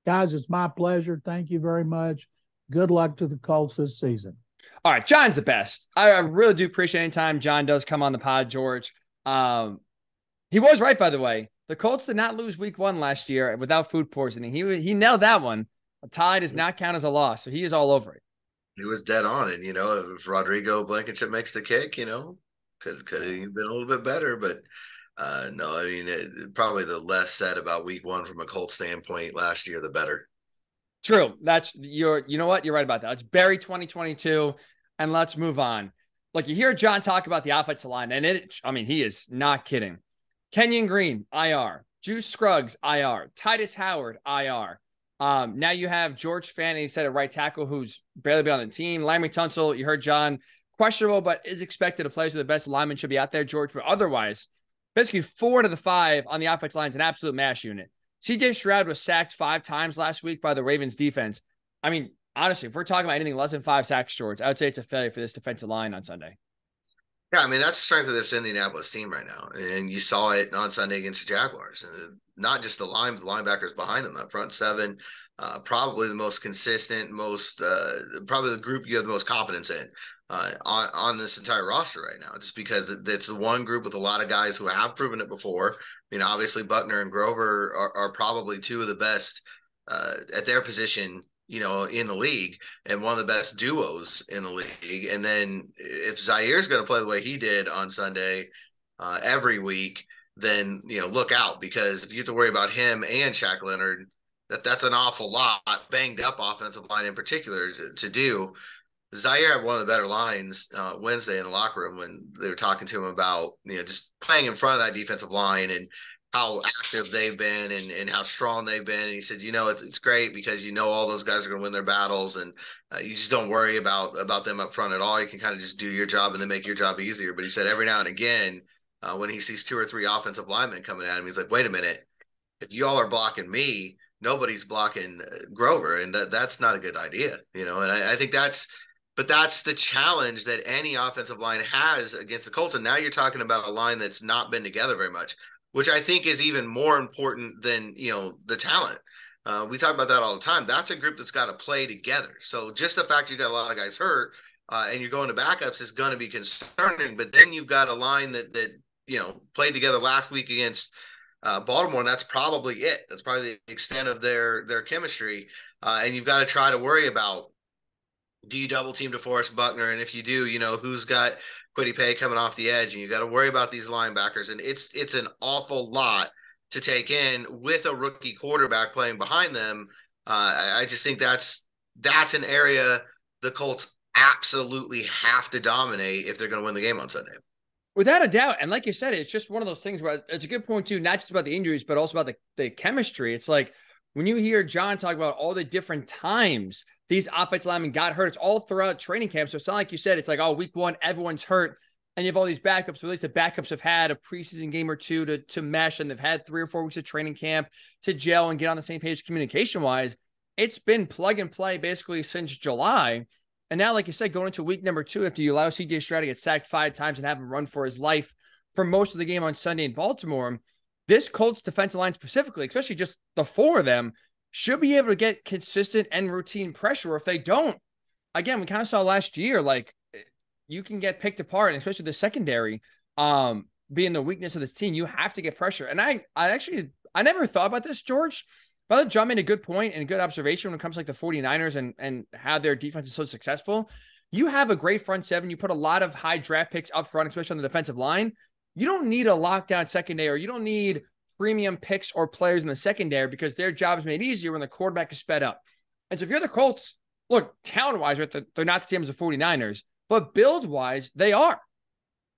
Guys, it's my pleasure. Thank you very much. Good luck to the Colts this season. All right, John's the best. I really do appreciate any time John does come on the pod, George. He was right, by the way. The Colts did not lose week 1 last year without food poisoning. He nailed that one. A tie does not count as a loss, so he is all over it. He was dead on it. If Rodrigo Blankenship makes the kick, could have been a little bit better. But no, I mean, probably the less said about week 1 from a Colts standpoint last year, the better. True. You know what? You're right about that. Let's bury 2022 and let's move on. Like, you hear John talk about the offensive line, and he is not kidding. Kenyon Green, IR. Juice Scruggs, IR. Titus Howard, IR. Now you have George Fant, he said, a right tackle who's barely been on the team. Larry Tunsil, you heard John, questionable, but is expected to play, so the best lineman should be out there, George. But otherwise, basically 4 out of the 5 on the offensive line is an absolute mash unit. CJ Stroud was sacked 5 times last week by the Ravens defense. I mean, honestly, if we're talking about anything less than 5 sacks, George, I would say it's a failure for this defensive line on Sunday. Yeah, I mean, that's the strength of this Indianapolis team right now. And you saw it on Sunday against the Jaguars. Not just the linebackers behind them, that front 7, probably the most consistent, probably the group you have the most confidence in. on this entire roster right now, just because it's the one group with a lot of guys who have proven it before. Obviously Buckner and Grover are probably two of the best at their position, in the league, and one of the best duos in the league. And then if Zaire's going to play the way he did on Sunday every week, then, look out, because if you have to worry about him and Shaq Leonard, that's an awful lot, banged up offensive line in particular to do. Zaire had one of the better lines Wednesday in the locker room when they were talking to him about, just playing in front of that defensive line and how active they've been and how strong they've been. And he said, it's great because all those guys are going to win their battles, and you just don't worry about them up front at all. You can kind of just do your job and then make your job easier. But he said every now and again, when he sees 2 or 3 offensive linemen coming at him, he's like, wait a minute, if y'all are blocking me, nobody's blocking Grover, and that's not a good idea, And I think that's the challenge that any offensive line has against the Colts. And now you're talking about a line that's not been together very much, which I think is even more important than, the talent. We talk about that all the time. That's a group that's got to play together. So just the fact you got a lot of guys hurt and you're going to backups is going to be concerning. But then you've got a line that played together last week against Baltimore, and that's probably it. That's probably the extent of their chemistry. And you've got to try to worry about, do you double team DeForest Buckner? And if you do, who's got Kwity Paye coming off the edge, and you got to worry about these linebackers. And it's an awful lot to take in with a rookie quarterback playing behind them. I just think that's an area the Colts absolutely have to dominate if they're going to win the game on Sunday. Without a doubt. And like you said, it's just one of those things where it's a good point too, not just about the injuries, but also about the chemistry. It's like when you hear John talk about all the different times these offensive linemen got hurt, it's all throughout training camp. So it's not like you said, it's like, oh, week 1, everyone's hurt. And you have all these backups, but at least the backups have had a preseason game or two to mesh, and they've had 3 or 4 weeks of training camp to gel and get on the same page communication-wise. It's been plug and play basically since July. And now, like you said, going into week number 2, after you allow CJ Stroud to get sacked 5 times and have him run for his life for most of the game on Sunday in Baltimore, this Colts defensive line specifically, especially just the 4 of them, should be able to get consistent and routine pressure. If they don't, again, we kind of saw last year, like, you can get picked apart, and especially the secondary being the weakness of this team. You have to get pressure. And I never thought about this, George, but I thought John made a good point and a good observation when it comes to like the 49ers and how their defense is so successful. You have a great front 7. You put a lot of high draft picks up front, especially on the defensive line. You don't need a lockdown secondary. You don't need premium picks or players in the secondary, because their job is made easier when the quarterback is sped up. And so if you're the Colts, look, talent-wise, they're not the same as the 49ers, but build-wise, they are.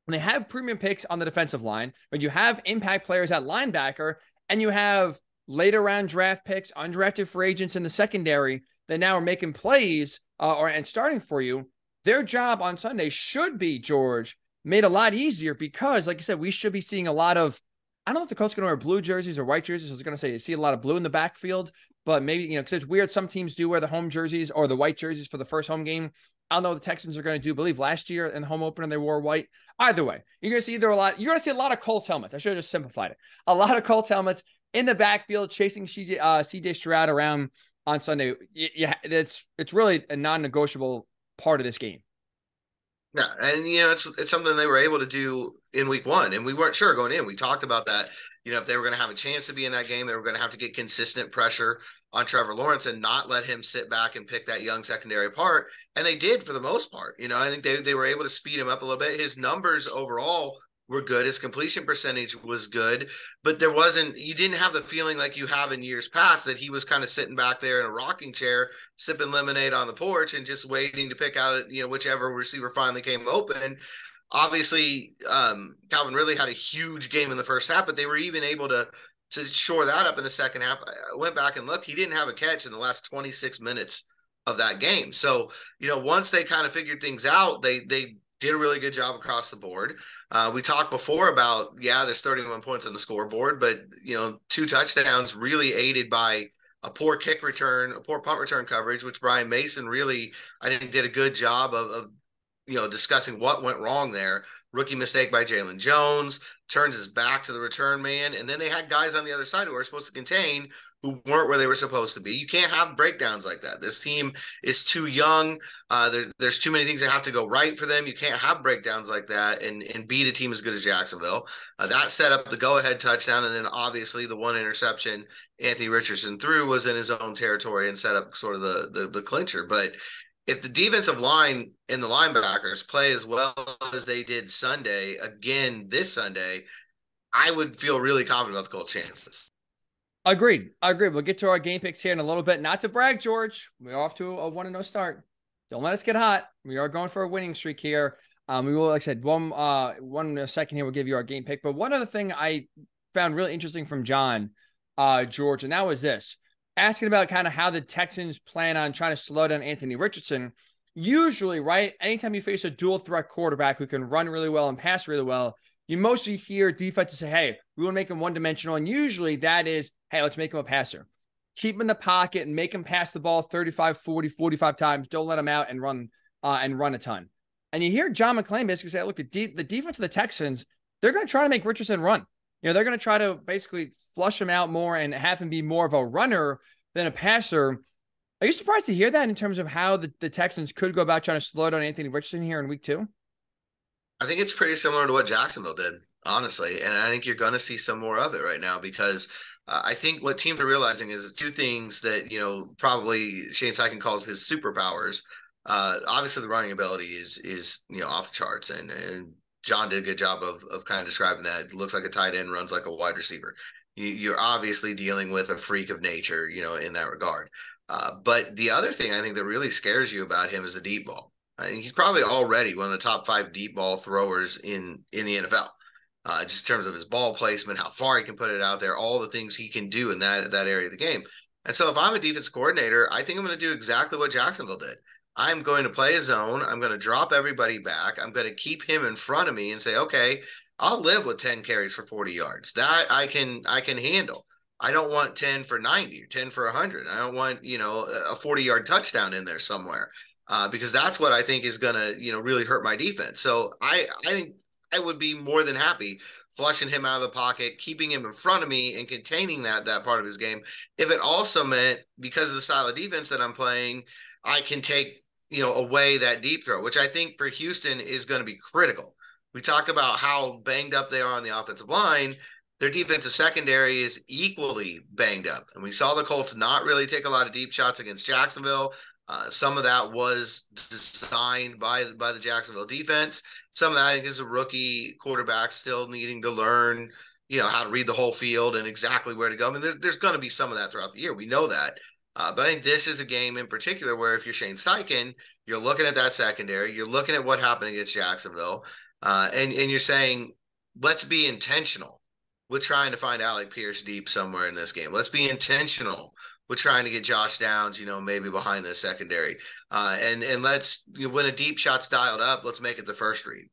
And they have premium picks on the defensive line, but you have impact players at linebacker, and you have later round draft picks, undrafted free agents in the secondary that now are making plays and starting for you. Their job on Sunday should be, George, made a lot easier, because, like you said, we should be seeing a lot of, I don't know if the Colts are going to wear blue jerseys or white jerseys. I was going to say you see a lot of blue in the backfield, but maybe, because it's weird. Some teams do wear the home jerseys or the white jerseys for the first home game. I don't know what the Texans are going to do. I believe last year in the home opener, they wore white. Either way, you're going to see you're going to see a lot of Colts helmets. I should have just simplified it. A lot of Colts helmets in the backfield, chasing CJ Stroud around on Sunday. Yeah, it's really a non-negotiable part of this game. Yeah, and it's something they were able to do in week 1, and we weren't sure going in. We talked about that. If they were going to have a chance to be in that game, they were going to have to get consistent pressure on Trevor Lawrence and not let him sit back and pick that young secondary apart. And they did for the most part. I think they were able to speed him up a little bit. His numbers overall were good. His completion percentage was good, but you didn't have the feeling like you have in years past that he was kind of sitting back there in a rocking chair, sipping lemonade on the porch and just waiting to pick out, whichever receiver finally came open. Obviously, Calvin Ridley had a huge game in the first half, but they were even able to shore that up in the second half. I went back and looked. He didn't have a catch in the last 26 minutes of that game. So, once they kind of figured things out, they did a really good job across the board. We talked before about, there's 31 points on the scoreboard, but, 2 touchdowns really aided by a poor punt return coverage, which Brian Mason really, I think, did a good job of discussing what went wrong there. Rookie mistake by Jalen Jones, turns his back to the return man, and then they had guys on the other side who were supposed to contain who weren't where they were supposed to be. You can't have breakdowns like that. This team is too young. There's too many things that have to go right for them. You can't have breakdowns like that and beat a team as good as Jacksonville. That set up the go-ahead touchdown, and then obviously the one interception Anthony Richardson threw was in his own territory and set up sort of the clincher. But if the defensive line and the linebackers play as well as they did Sunday, again this Sunday, I would feel really confident about the Colts' chances. Agreed. We'll get to our game picks here in a little bit. Not to brag, George. We're off to a 1-0 start. Don't let us get hot. We are going for a winning streak here. We will, like I said, one second here, we'll give you our game pick. But one other thing I found really interesting from John, George, and that was this. Asking about kind of how the Texans plan on trying to slow down Anthony Richardson. Usually, right, anytime you face a dual threat quarterback who can run really well and pass really well, you mostly hear defenses say, hey, we want to make him one-dimensional. And usually that is, hey, let's make him a passer. Keep him in the pocket and make him pass the ball 35, 40, 45 times. Don't let him out and run a ton. And you hear John McClain basically say, look, the defense of the Texans, they're going to try to make Richardson run. They're going to try to basically flush him out more and have him be more of a runner than a passer. Are you surprised to hear that in terms of how the Texans could go about trying to slow down Anthony Richardson here in week 2? I think it's pretty similar to what Jacksonville did, honestly. And I think you're going to see some more of it right now because I think what teams are realizing is two things that, probably Shane Steichen calls his superpowers. Obviously, the running ability is off the charts. And John did a good job of kind of describing that. It looks like a tight end, runs like a wide receiver. You're obviously dealing with a freak of nature, in that regard. But the other thing I think that really scares you about him is the deep ball. I think he's probably already one of the top 5 deep ball throwers in the NFL. Just in terms of his ball placement, how far he can put it out there, all the things he can do in that area of the game. And so if I'm a defense coordinator, I think I'm going to do exactly what Jacksonville did. I'm going to play a zone. I'm going to drop everybody back. I'm going to keep him in front of me and say, okay, I'll live with 10 carries for 40 yards. That I can handle. I don't want 10 for 90 or 10 for 100. I don't want, a 40-yard touchdown in there somewhere. Because that's what I think is going to, really hurt my defense. So I think I would be more than happy flushing him out of the pocket, keeping him in front of me and containing that part of his game. If it also meant because of the style of defense that I'm playing, I can take, away that deep throw, which I think for Houston is going to be critical. We talked about how banged up they are on the offensive line. Their defensive secondary is equally banged up. And we saw the Colts not really take a lot of deep shots against Jacksonville. Some of that was designed by the Jacksonville defense. Some of that I think is a rookie quarterback still needing to learn, how to read the whole field and exactly where to go. I mean, there's going to be some of that throughout the year. We know that. But I think this is a game in particular where if you're Shane Steichen, you're looking at that secondary, you're looking at what happened against Jacksonville, and you're saying, let's be intentional with trying to find Alec Pierce deep somewhere in this game. Let's be intentional with trying to get Josh Downs, maybe behind the secondary. And let's, when a deep shot's dialed up, let's make it the first read.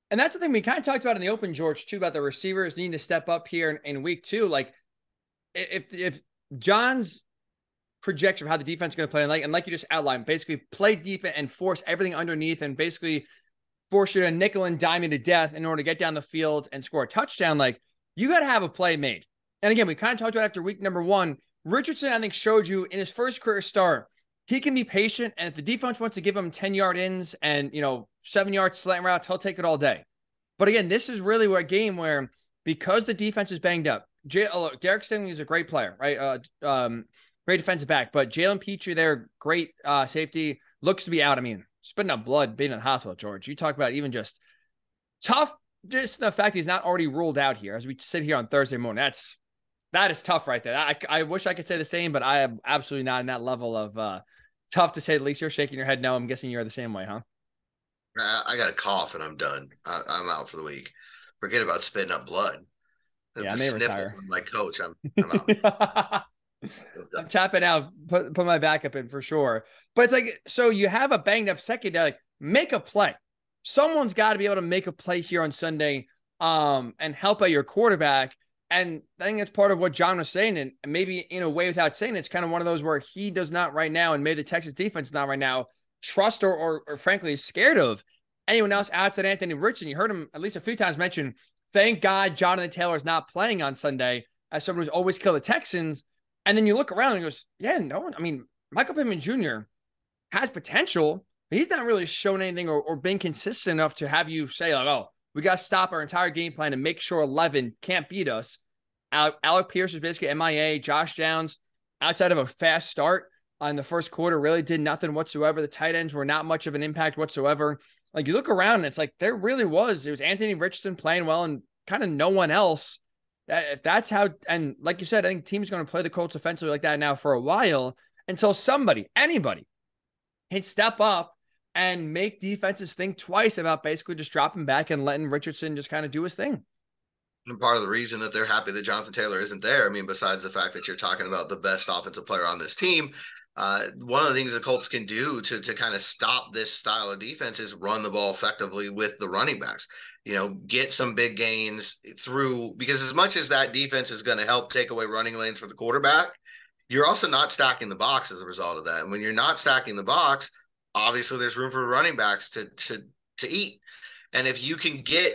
And that's the thing we kind of talked about in the open, George, too, about the receivers needing to step up here in week 2. Like, if John's projection of how the defense is going to play, and like you just outlined, basically play deep and force everything underneath and basically force you to nickel and dime you to death in order to get down the field and score a touchdown, like, you got to have a play made. And again, we kind of talked about after week number 1, Richardson, I think, showed you in his first career start, he can be patient. And if the defense wants to give him 10-yard ins and, 7-yard slant routes, he'll take it all day. But again, this is really a game where, because the defense is banged up, Derek Stingley is a great player, right? Great defensive back, but Jalen Petrie there, great safety, looks to be out. I mean, spitting up blood, being in the hospital, George. You talk about even just tough, just the fact he's not already ruled out here as we sit here on Thursday morning. That is tough right there. I wish I could say the same, but I am absolutely not in that level of tough, to say the least. You're shaking your head no. I'm guessing you're the same way, huh? I got a cough and I'm done. I'm out for the week. Forget about spitting up blood. Yeah, I may retire. My coach, I'm out. I'm tapping out, put my backup in for sure. But it's like, so you have a banged up secondary, like, make a play. Someone's got to be able to make a play here on Sunday and help out your quarterback. And I think that's part of what John was saying. And maybe in a way, without saying it, it's kind of one of those where he does not right now, and maybe the Texas defense not right now, trust or frankly is scared of anyone else outside Anthony Richardson. You heard him at least a few times mention, thank God Jonathan Taylor is not playing on Sunday, as someone who's always killed the Texans. And then you look around and goes, yeah, no one. I mean, Michael Pittman Jr. has potential, but he's not really shown anything or been consistent enough to have you say, like, oh, we got to stop our entire game plan and make sure 11 can't beat us. Alec Pierce was basically MIA. Josh Downs, outside of a fast start in the first quarter, really did nothing whatsoever. The tight ends were not much of an impact whatsoever. Like, you look around and it's like there really was. It was Anthony Richardson playing well and kind of no one else. If that's how, and like you said, I think teams going to play the Colts offensively like that now for a while until anybody can step up and make defenses think twice about basically just dropping back and letting Richardson just kind of do his thing. And part of the reason that they're happy that Jonathan Taylor isn't there, I mean, besides the fact that you're talking about the best offensive player on this team, one of the things the Colts can do to kind of stop this style of defense is run the ball effectively with the running backs. Get some big gains through, because as much as that defense is going to help take away running lanes for the quarterback, you're also not stacking the box as a result of that. And when you're not stacking the box, obviously there's room for running backs to eat. And if you can get,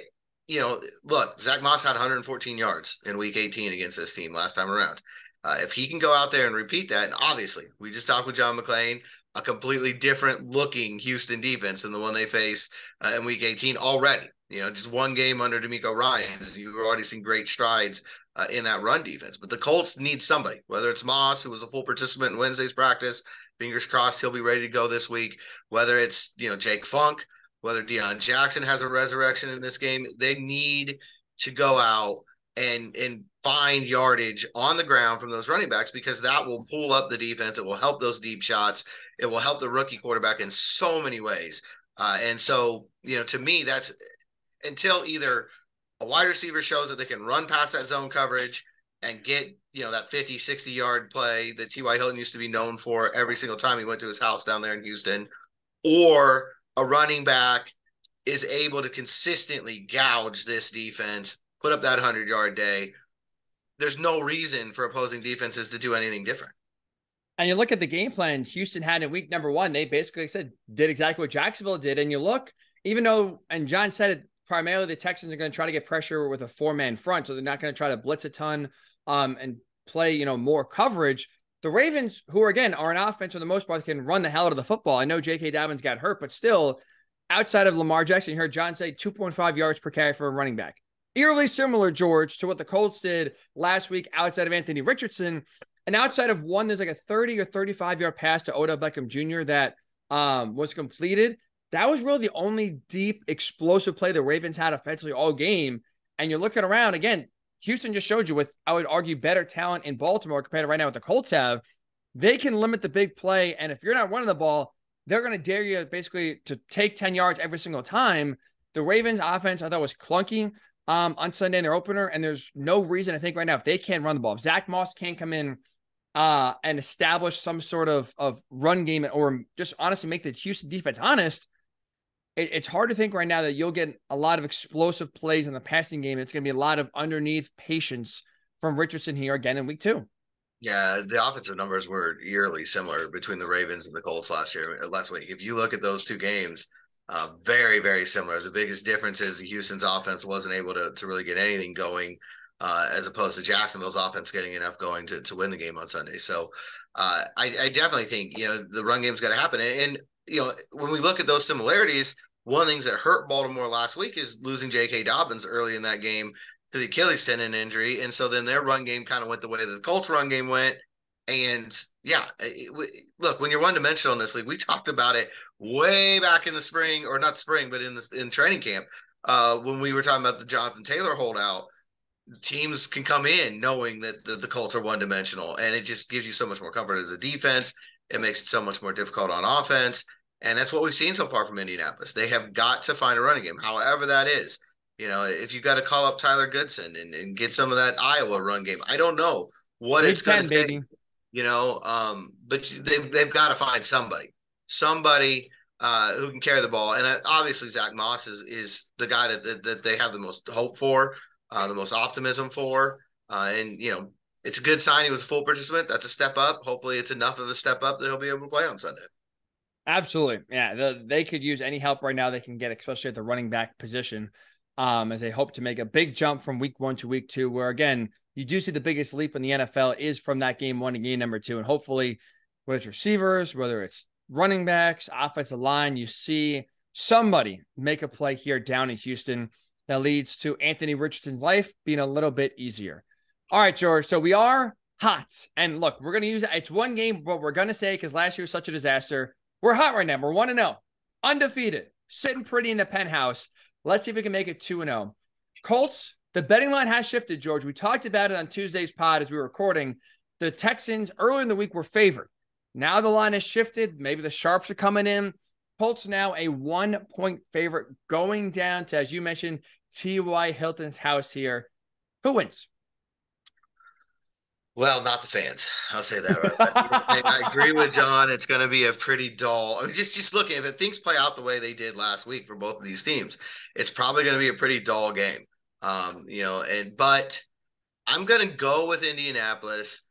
look, Zach Moss had 114 yards in week 18 against this team last time around. If he can go out there and repeat that, and obviously we just talked with John McClain, a completely different looking Houston defense than the one they face in week 18 already. Just one game under DeMeco Ryans, you've already seen great strides in that run defense. But the Colts need somebody, whether it's Moss, who was a full participant in Wednesday's practice, fingers crossed he'll be ready to go this week, whether it's, Jake Funk, whether Deion Jackson has a resurrection in this game. They need to go out and find yardage on the ground from those running backs, because that will pull up the defense. It will help those deep shots. It will help the rookie quarterback in so many ways. And so, to me, that's until either a wide receiver shows that they can run past that zone coverage and get, that 50, 60-yard play that T.Y. Hilton used to be known for every single time he went to his house down there in Houston, or a running back is able to consistently gouge this defense, put up that 100-yard day. There's no reason for opposing defenses to do anything different. And you look at the game plan Houston had in week number 1, they basically did exactly what Jacksonville did. And you look, even though, and John said it, primarily the Texans are going to try to get pressure with a 4-man front, so they're not going to try to blitz a ton and play, more coverage. The Ravens, who are an offense for the most part, can run the hell out of the football. I know J.K. Dobbins got hurt, but still, outside of Lamar Jackson, you heard John say 2.5 yards per carry for a running back. Eerily similar, George, to what the Colts did last week outside of Anthony Richardson. And outside of one, there's like a 30 or 35-yard pass to Odell Beckham Jr. that was completed. That was really the only deep, explosive play the Ravens had offensively all game. And you're looking around, again, Houston just showed you with, I would argue, better talent in Baltimore compared to right now what the Colts have. They can limit the big play. And if you're not running the ball, they're going to dare you basically to take 10 yards every single time. The Ravens offense, I thought, was clunky on Sunday in their opener. And there's no reason, I think, right now, if they can't run the ball, if Zach Moss can't come in and establish some sort of run game or just honestly make the Houston defense honest, it's hard to think right now that you'll get a lot of explosive plays in the passing game. It's going to be a lot of underneath patience from Richardson here again in week 2. Yeah, the offensive numbers were eerily similar between the Ravens and the Colts last week. If you look at those two games, very, very similar. The biggest difference is Houston's offense wasn't able to really get anything going, as opposed to Jacksonville's offense getting enough going to win the game on Sunday. So I definitely think, the run game's got to happen. And when we look at those similarities, one of the things that hurt Baltimore last week is losing J.K. Dobbins early in that game to the Achilles tendon injury. And so then their run game kind of went the way that the Colts run game went. And yeah, look, when you're one-dimensional in this league, we talked about it way back in the spring, or not spring, but in training camp, when we were talking about the Jonathan Taylor holdout. Teams can come in knowing that the Colts are one-dimensional, and it just gives you so much more comfort as a defense. It makes it so much more difficult on offense. And that's what we've seen so far from Indianapolis. They have got to find a running game, however that is. If you've got to call up Tyler Goodson and get some of that Iowa run game, I don't know what it's going to take, but they've got to find somebody who can carry the ball. And obviously Zach Moss is the guy that they have the most hope for, the most optimism for. It's a good sign he was a full participant. That's a step up. Hopefully it's enough of a step up that he'll be able to play on Sunday. Absolutely. Yeah. They could use any help right now they can get, especially at the running back position, as they hope to make a big jump from week 1 to week 2, where, again, you do see the biggest leap in the NFL is from that game 1 to game number 2. And hopefully, whether it's receivers, whether it's running backs, offensive line, you see somebody make a play here down in Houston that leads to Anthony Richardson's life being a little bit easier. All right, George. So we are hot. And look, we're going to use it. It's one game, but we're going to say, because last year was such a disaster, we're hot right now. We're 1-0, undefeated, sitting pretty in the penthouse. Let's see if we can make it 2-0. Colts, the betting line has shifted, George. We talked about it on Tuesday's pod as we were recording. The Texans earlier in the week were favored. Now the line has shifted. Maybe the sharps are coming in. Colts now a 1-point favorite going down to, as you mentioned, T.Y. Hilton's house here. Who wins? Well, not the fans. I'll say that right. I agree with John. It's going to be a pretty dull. I mean, just looking, if things play out the way they did last week for both of these teams, it's probably going to be a pretty dull game. But I'm going to go with Indianapolis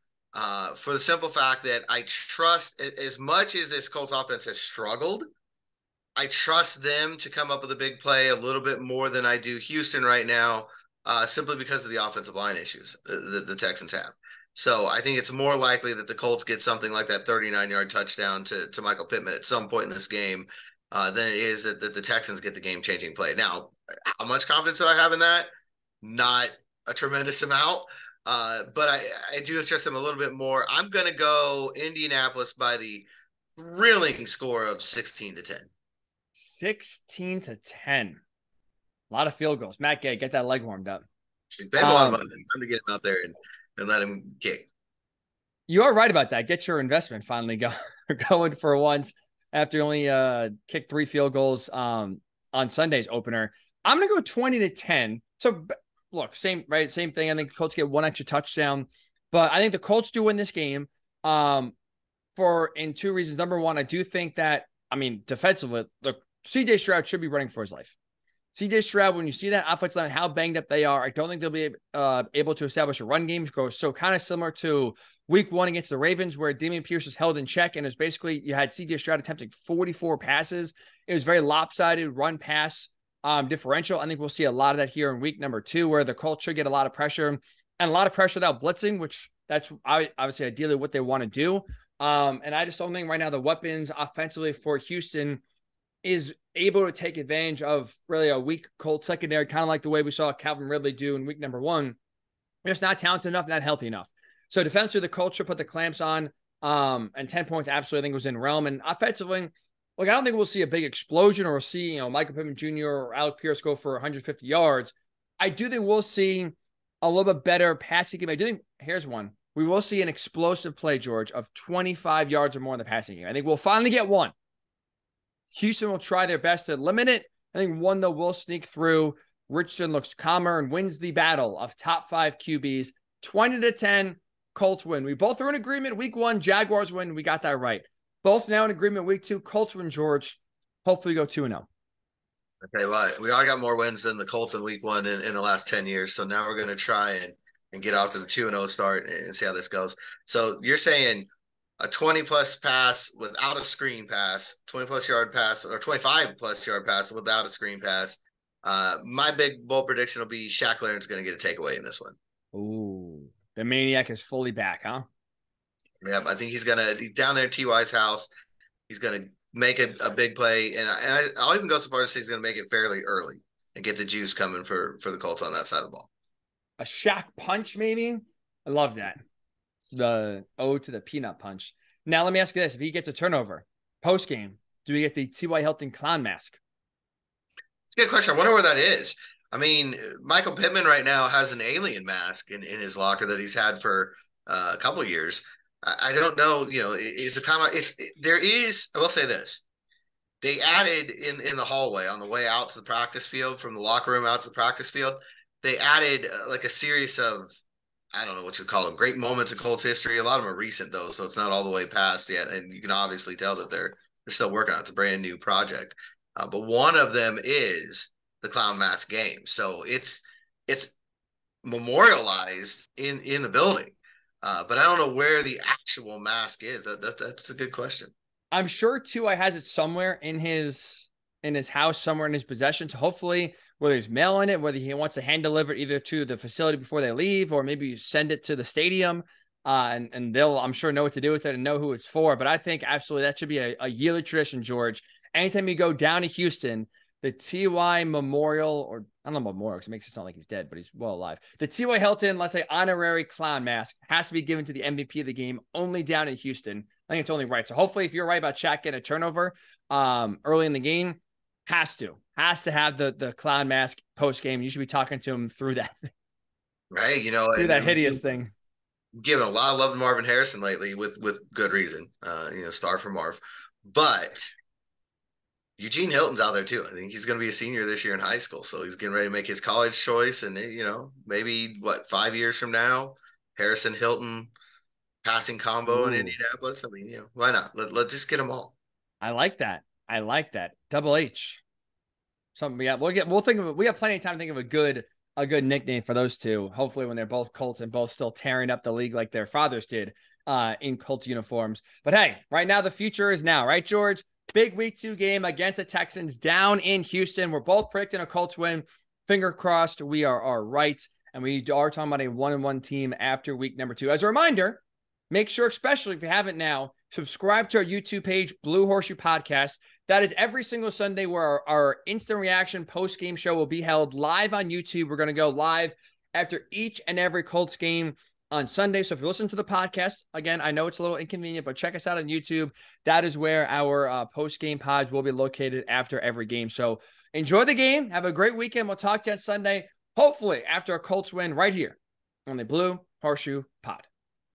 for the simple fact that I trust, as much as this Colts offense has struggled, I trust them to come up with a big play a little bit more than I do Houston right now, simply because of the offensive line issues the Texans have. So I think it's more likely that the Colts get something like that 39-yard touchdown to Michael Pittman at some point in this game than it is that the Texans get the game-changing play. Now, how much confidence do I have in that? Not a tremendous amount, but I do trust them a little bit more. I'm going to go Indianapolis by the thrilling score of 16-10. 16-10. A lot of field goals. Matt Gay, get that leg warmed up. Bet a lot of money. Time to get him out there and let him kick. You are right about that. Get your investment finally going for once after you only kicked 3 field goals on Sunday's opener. I'm going to go 20-10. So look, same thing. I think the Colts get 1 extra touchdown, but I think the Colts do win this game in 2 reasons. Number one, I do think that, defensively, look, CJ Stroud should be running for his life. CJ Stroud, when you see that offensive line, how banged up they are, I don't think they'll be able to establish a run game. So kind of similar to week 1 against the Ravens, where Dameon Pierce was held in check, and it was basically, you had CJ Stroud attempting 44 passes. It was very lopsided run pass differential. I think we'll see a lot of that here in week number 2, where the Colts should get a lot of pressure, and a lot of pressure without blitzing, which that's obviously ideally what they want to do. And I just don't think right now the weapons offensively for Houston is able to take advantage of really a weak Colts secondary, kind of like the way we saw Calvin Ridley do in week number 1. They're just not talented enough, not healthy enough. So defensively, the Colts should put the clamps on, and 10 points absolutely I think was in realm. And offensively, look, I don't think we'll see a big explosion or see, Michael Pittman Jr. or Alec Pierce go for 150 yards. I do think we'll see a little bit better passing game. I do think, here's one. We will see an explosive play, George, of 25 yards or more in the passing game. I think we'll finally get one. Houston will try their best to limit it. I think one, though, will sneak through. Richardson looks calmer and wins the battle of top 5 QBs. 20-10, Colts win. We both are in agreement. Week 1, Jaguars win. We got that right. Both now in agreement. Week 2, Colts win, George. Hopefully go 2-0. Okay, well, we all got more wins than the Colts in week 1 in the last 10 years. So now we're going to try and get off to the 2-0 start and see how this goes. So you're saying a 20-plus pass without a screen pass, 20-plus yard pass, or 25-plus yard pass without a screen pass. My big bold prediction will be Shaq Leonard's going to get a takeaway in this one. Ooh, the Maniac is fully back, huh? Yeah, I think he's down there at T.Y.'s house. He's going to make a big play, and I'll even go so far as to say he's going to make it fairly early and get the juice coming for the Colts on that side of the ball. A Shaq punch, maybe? I love that. The ode to the peanut punch. Now, let me ask you this. If he gets a turnover, post-game, do we get the T.Y. Hilton clown mask? It's a good question. I wonder where that is. Michael Pittman right now has an alien mask in his locker that he's had for a couple of years. I don't know, is the time there is, I will say this. They added in the hallway on the way out to the practice field, from the locker room out to the practice field, they added like a series of, I don't know what you call them, great moments in Colts history. A lot of them are recent though, so it's not all the way past yet. And you can obviously tell that they're still working on it. It's a brand new project. But one of them is the clown mask game. So it's memorialized in the building. But I don't know where the actual mask is. That's a good question. I'm sure Tua has it somewhere in his house, somewhere in his possession. So hopefully, whether he's mailing it, whether he wants to hand deliver it either to the facility before they leave, or maybe you send it to the stadium, and they'll, I'm sure, know what to do with it and know who it's for. But I think absolutely that should be a yearly tradition, George. Anytime you go down to Houston, the T.Y. Memorial, or I don't know Memorial because it makes it sound like he's dead, but he's well alive. The T.Y. Hilton, let's say honorary clown mask, has to be given to the MVP of the game only down in Houston. I think it's only right. So hopefully, if you're right about Shaq getting a turnover early in the game, has to have the clown mask post game. You should be talking to him through that, right? through that hideous thing. Giving a lot of love to Marvin Harrison lately with good reason. Star for Marv, but Eugene Hilton's out there too. I think he's going to be a senior this year in high school, so he's getting ready to make his college choice. And maybe 5 years from now, Harrison Hilton passing combo in Indianapolis. I mean, why not? Let's just get them all. I like that. Double H. Something we'll think of it. We have plenty of time to think of a good nickname for those two. Hopefully when they're both Colts and both still tearing up the league like their fathers did in Colts uniforms. But hey, right now the future is now, right, George? Big week 2 game against the Texans down in Houston. We're both predicting a Colts win. Finger crossed we are right. And we are talking about a 1-1 team after week number 2. As a reminder, make sure, especially if you haven't now, subscribe to our YouTube page, Blue Horseshoe Podcast. That is every single Sunday where our instant reaction post-game show will be held live on YouTube. We're going to go live after each and every Colts game on Sunday. So if you listen to the podcast, again, I know it's a little inconvenient, but check us out on YouTube. That is where our post-game pods will be located after every game. So enjoy the game. Have a great weekend. We'll talk to you on Sunday, hopefully after a Colts win right here on the Blue Horseshoe Pod.